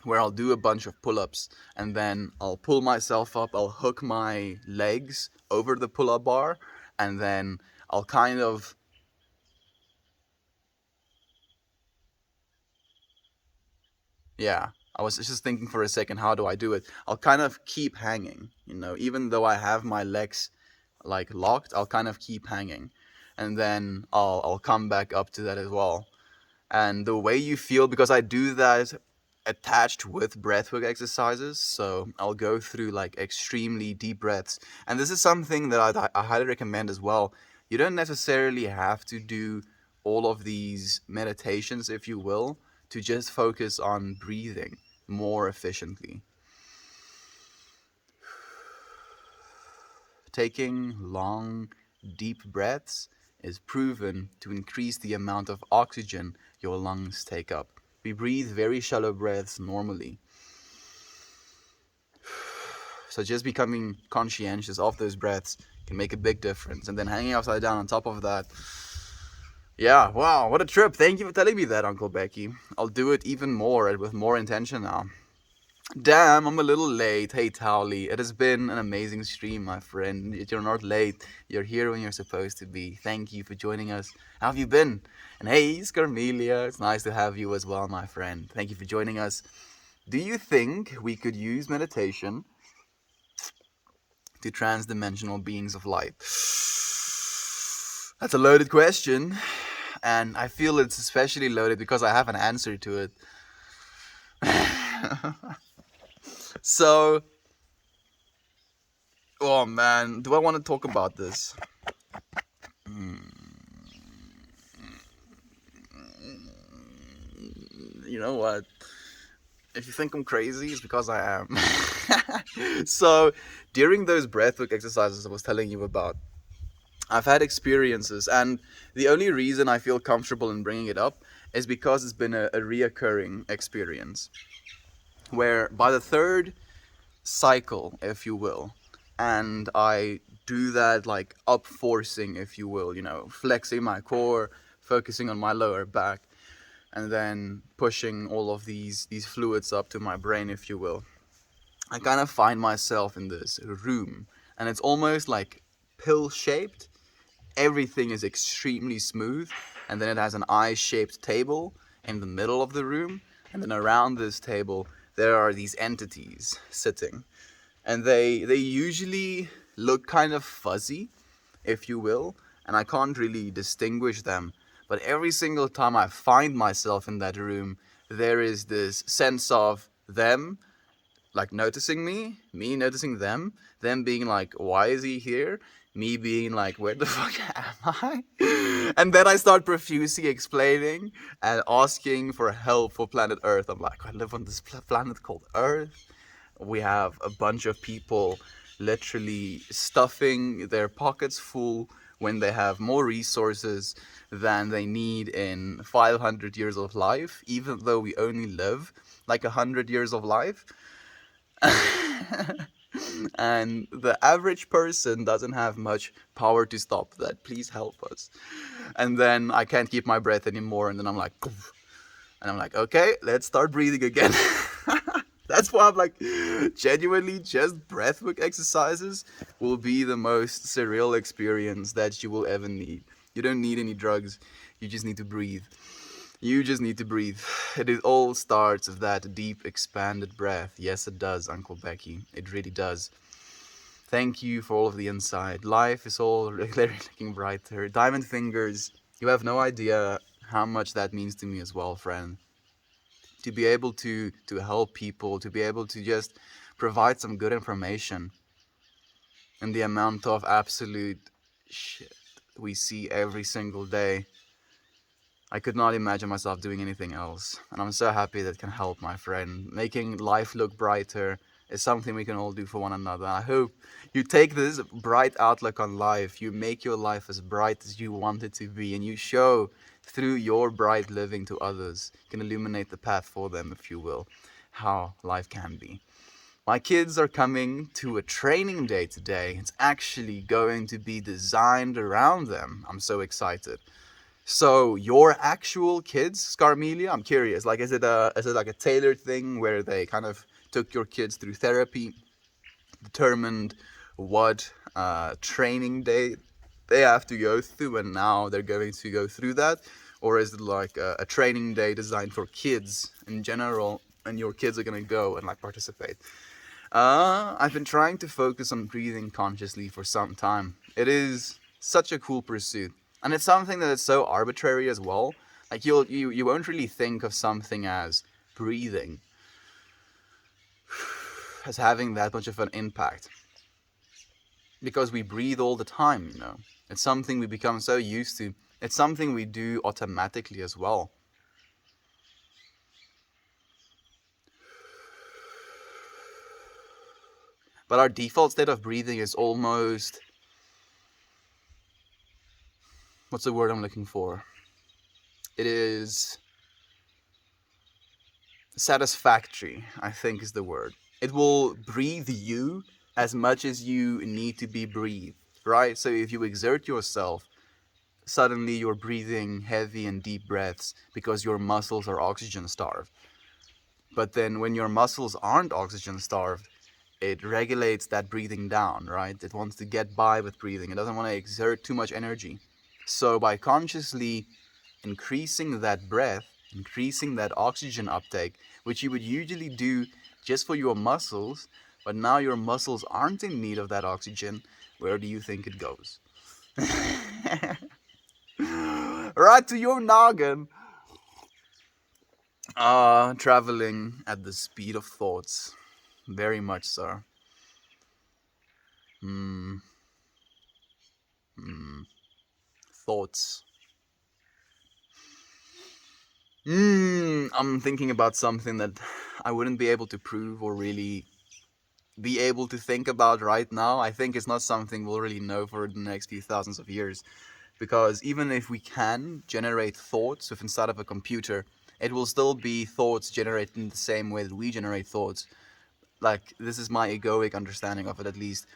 where I'll do a bunch of pull-ups and then I'll pull myself up, I'll hook my legs over the pull-up bar, and then I'll kind of I was just thinking for a second, how do I do it? I'll kind of keep hanging, even though I have my legs like locked, I'll kind of keep hanging, and then I'll come back up to that as well. And the way you feel, because I do that attached with breathwork exercises, so I'll go through like extremely deep breaths, and this is something that I highly recommend as well. You don't necessarily have to do all of these meditations, if you will, to just focus on breathing more efficiently. Taking long, deep breaths is proven to increase the amount of oxygen your lungs take up. We breathe very shallow breaths normally. So just becoming conscientious of those breaths can make a big difference. And then hanging upside down on top of that. Yeah, wow, what a trip. Thank you for telling me that, Uncle Becky. I'll do it even more and with more intention now. Damn, I'm a little late. Hey, Towley, it has been an amazing stream, my friend. You're not late. You're here when you're supposed to be. Thank you for joining us. How have you been? And hey, Scarmelia, it's nice to have you as well, my friend. Thank you for joining us. Do you think we could use meditation to trans-dimensional beings of light? That's a loaded question, and I feel it's especially loaded because I have an answer to it. So, oh man, do I want to talk about this? You know what? If you think I'm crazy, it's because I am. So, during those breathwork exercises I was telling you about, I've had experiences, and the only reason I feel comfortable in bringing it up is because it's been a reoccurring experience. Where by the third cycle, if you will, and I do that like up forcing, if you will, flexing my core, focusing on my lower back, and then pushing all of these fluids up to my brain, if you will. I kind of find myself in this room, and it's almost like pill shaped. Everything is extremely smooth, and then it has an eye-shaped table in the middle of the room, and then around this table there are these entities sitting, and they usually look kind of fuzzy, if you will, and I can't really distinguish them. But every single time I find myself in that room, there is this sense of them like noticing me noticing them being like, why is he here? Me being like, where the fuck am I? And then I start profusely explaining and asking for help for planet Earth. I'm like, I live on this planet called Earth. We have a bunch of people literally stuffing their pockets full when they have more resources than they need in 500 years of life, even though we only live like 100 years of life. And the average person doesn't have much power to stop that. Please help us. And then I can't keep my breath anymore, and then I'm like, and I'm like, okay, let's start breathing again. That's why I'm like, genuinely, just breathwork exercises will be the most surreal experience that you will ever need. You don't need any drugs. You just need to breathe. You just need to breathe. It all starts with that deep, expanded breath. Yes, it does, Uncle Becky. It really does. Thank you for all of the insight. Life is all really looking brighter. Diamond fingers, you have no idea how much that means to me as well, friend. To be able to help people, to be able to just provide some good information. And the amount of absolute shit we see every single day. I could not imagine myself doing anything else, and I'm so happy that can help my friend. Making life look brighter is something we can all do for one another. I hope you take this bright outlook on life, you make your life as bright as you want it to be, and you show through your bright living to others, you can illuminate the path for them, if you will, how life can be. My kids are coming to a training day today. It's actually going to be designed around them. I'm so excited. So your actual kids, Scarmelia, I'm curious. Like, is it like a tailored thing where they kind of took your kids through therapy, determined what training they have to go through, and now they're going to go through that? Or is it like a training day designed for kids in general, and your kids are going to go and like participate? I've been trying to focus on breathing consciously for some time. It is such a cool pursuit. And it's something that is so arbitrary as well. Like you won't really think of something as breathing as having that much of an impact. Because we breathe all the time, It's something we become so used to. It's something we do automatically as well. But our default state of breathing is almost... what's the word I'm looking for? It is satisfactory, I think is the word. It will breathe you as much as you need to be breathed, right? So if you exert yourself, suddenly you're breathing heavy and deep breaths because your muscles are oxygen starved. But then when your muscles aren't oxygen starved, it regulates that breathing down, right? It wants to get by with breathing. It doesn't want to exert too much energy. So by consciously increasing that breath, increasing that oxygen uptake, which you would usually do just for your muscles, but now your muscles aren't in need of that oxygen, where do you think it goes? Right to your noggin. Traveling at the speed of thoughts. Very much so. Hmm. Hmm. Thoughts. I'm thinking about something that I wouldn't be able to prove or really be able to think about right now. I think it's not something we'll really know for the next few thousands of years. Because even if we can generate thoughts with inside of a computer, it will still be thoughts generated in the same way that we generate thoughts. Like, this is my egoic understanding of it, at least.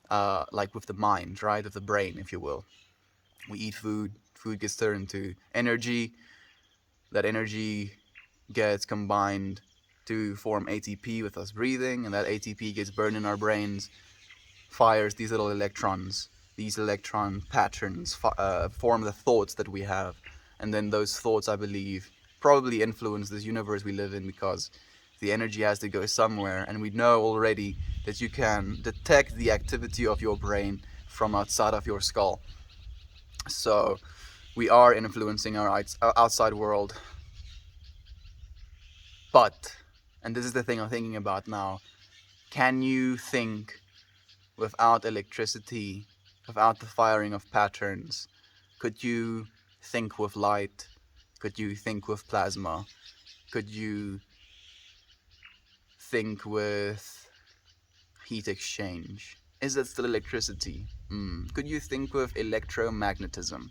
Like with the mind, right? With the brain, if you will. We eat food, food gets turned into energy. That energy gets combined to form ATP with us breathing, and that ATP gets burned in our brains, fires these little electrons. These electron patterns form the thoughts that we have, and then those thoughts, I believe, probably influence this universe we live in, because the energy has to go somewhere, and we know already that you can detect the activity of your brain from outside of your skull. So we are influencing our outside world. But, and this is the thing I'm thinking about now, can you think without electricity, without the firing of patterns? Could you think with light? Could you think with plasma? Could you think with heat exchange? Is that still electricity? Could you think with electromagnetism?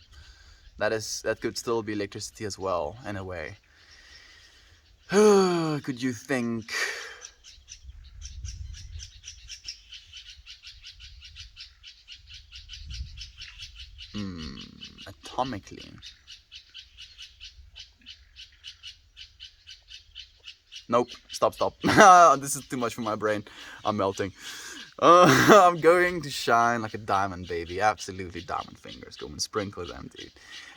That could still be electricity as well, in a way. Could you think atomically? Nope. Stop. This is too much for my brain. I'm melting. I'm going to shine like a diamond, baby. Absolutely diamond fingers. Go and sprinkle them, dude.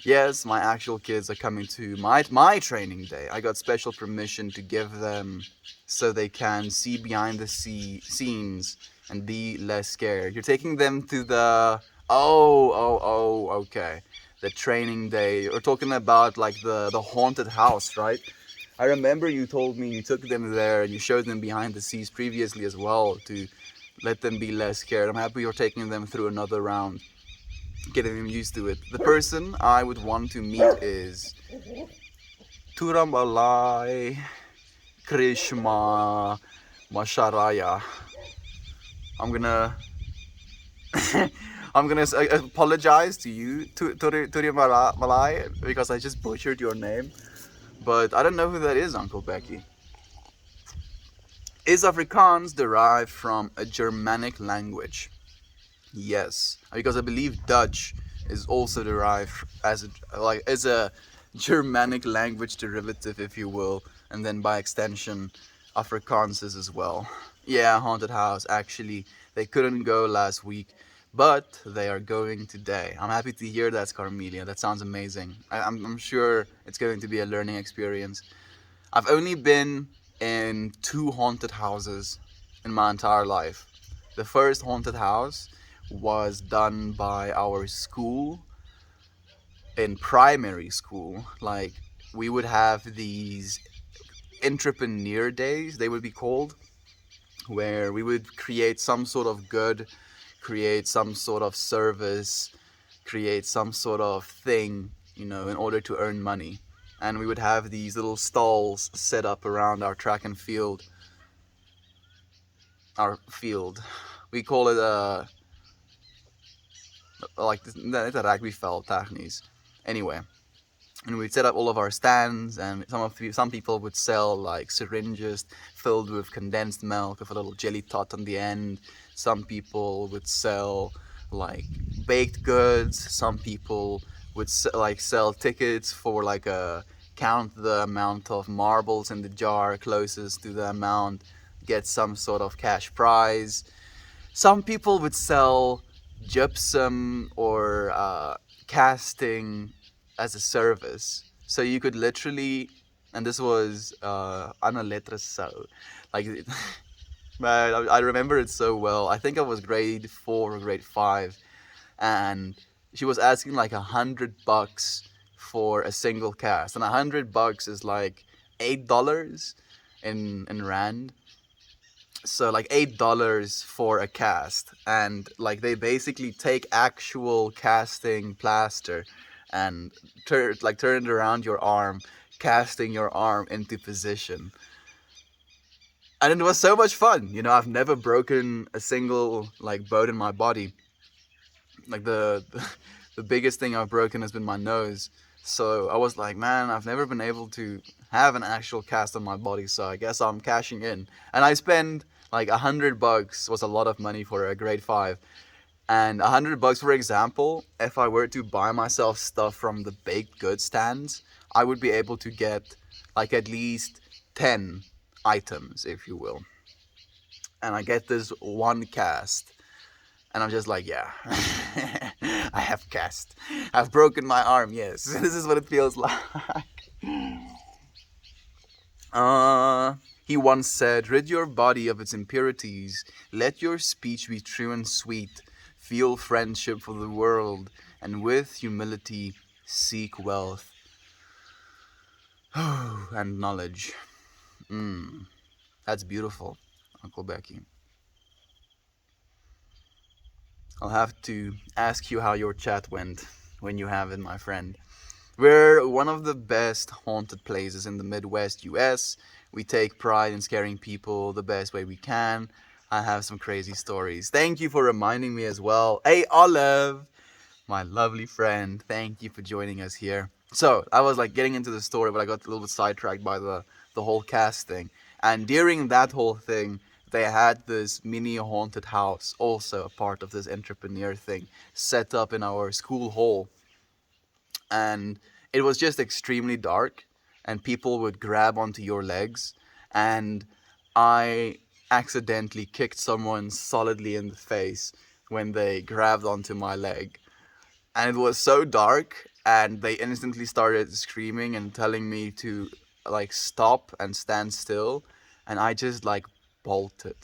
Yes, my actual kids are coming to my training day. I got special permission to give them so they can see behind the scenes and be less scared. You're taking them to the... okay. The training day. We're talking about like the haunted house, right? I remember you told me you took them there and you showed them behind the scenes previously as well to let them be less scared. I'm happy you're taking them through another round, getting them used to it. The person I would want to meet is Turamalai Krishma Masharaya. I'm gonna apologize to you, Turamalai, because I just butchered your name. But I don't know who that is, Uncle Becky. Is Afrikaans derived from a Germanic language? Yes, because I believe Dutch is also derived as a Germanic language derivative, if you will, and then by extension, Afrikaans is as well. Yeah, haunted house. Actually, they couldn't go last week, but they are going today. I'm happy to hear that, Carmelia. That sounds amazing. I'm sure it's going to be a learning experience. I've only been in 2 haunted houses in my entire life. The first haunted house was done by our school in primary school. Like, we would have these entrepreneur days, they would be called, where we would create some sort of good, create some sort of service, create some sort of thing, in order to earn money. And we would have these little stalls set up around our track and field. Our field. We call it like it's a rugby veld technies. Anyway, and we'd set up all of our stands, and some people would sell like syringes filled with condensed milk with a little jelly tot on the end. Some people would sell like baked goods. Some people would sell tickets for like count the amount of marbles in the jar closest to the amount, get some sort of cash prize. Some people would sell gypsum or casting as a service. So you could literally, and this was Ana Letra So, like, man, I remember it so well. I think I was grade 4 or grade 5, and she was asking like $100 for a single cast, and $100 is like $8 in rand. So like $8 for a cast, and like they basically take actual casting plaster and turn it around your arm, casting your arm into position. And it was so much fun. I've never broken a single like bone in my body. Like the biggest thing I've broken has been my nose. So I was like, man, I've never been able to have an actual cast on my body, so I guess I'm cashing in. And I spend like $100 was a lot of money for a grade 5. And $100, for example, if I were to buy myself stuff from the baked goods stands, I would be able to get like at least 10 items, if you will. And I get this one cast. And I'm just like, yeah, I have cast. I've broken my arm, yes. This is what it feels like. He once said, rid your body of its impurities. Let your speech be true and sweet. Feel friendship for the world. And with humility, seek wealth. And knowledge. That's beautiful, Uncle Becky. I'll have to ask you how your chat went when you have it, my friend. We're one of the best haunted places in the Midwest US. We take pride in scaring people the best way we can. I have some crazy stories. Thank you for reminding me as well. Hey, Olive, my lovely friend. Thank you for joining us here. So, I was like getting into the story, but I got a little bit sidetracked by the whole cast thing. And during that whole thing, they had this mini haunted house, also a part of this entrepreneur thing, set up in our school hall. And it was just extremely dark, and people would grab onto your legs. And I accidentally kicked someone solidly in the face when they grabbed onto my leg. And it was so dark, and they instantly started screaming and telling me to like stop and stand still. And I just like bolted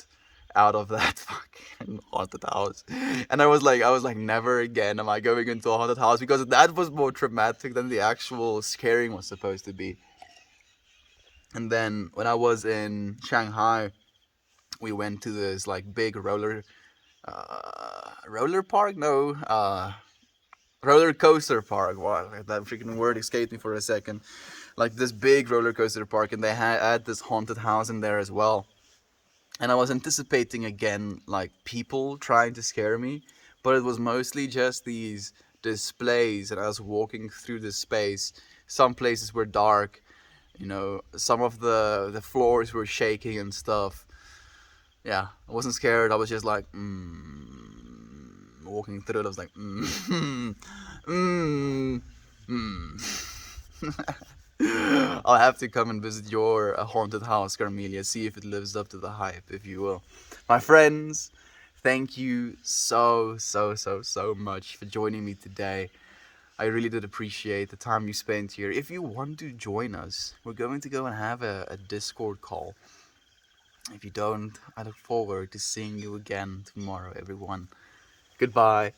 out of that fucking haunted house. And I was like, never again am I going into a haunted house, because that was more traumatic than the actual scaring was supposed to be. And then when I was in Shanghai, we went to this like big roller park, no, roller coaster park. Wow, that freaking word escaped me for a second. Like this big roller coaster park, and they had this haunted house in there as well. And I was anticipating again like people trying to scare me, but it was mostly just these displays. And I was walking through this space. Some places were dark, some of the floors were shaking and stuff. Yeah, I wasn't scared. I was just like, walking through it. I was like, I'll have to come and visit your haunted house, Carmelia, see if it lives up to the hype, if you will. My friends, thank you so much for joining me today. I really did appreciate the time you spent here. If you want to join us, we're going to go and have a Discord call. If you don't, I look forward to seeing you again tomorrow, everyone. Goodbye.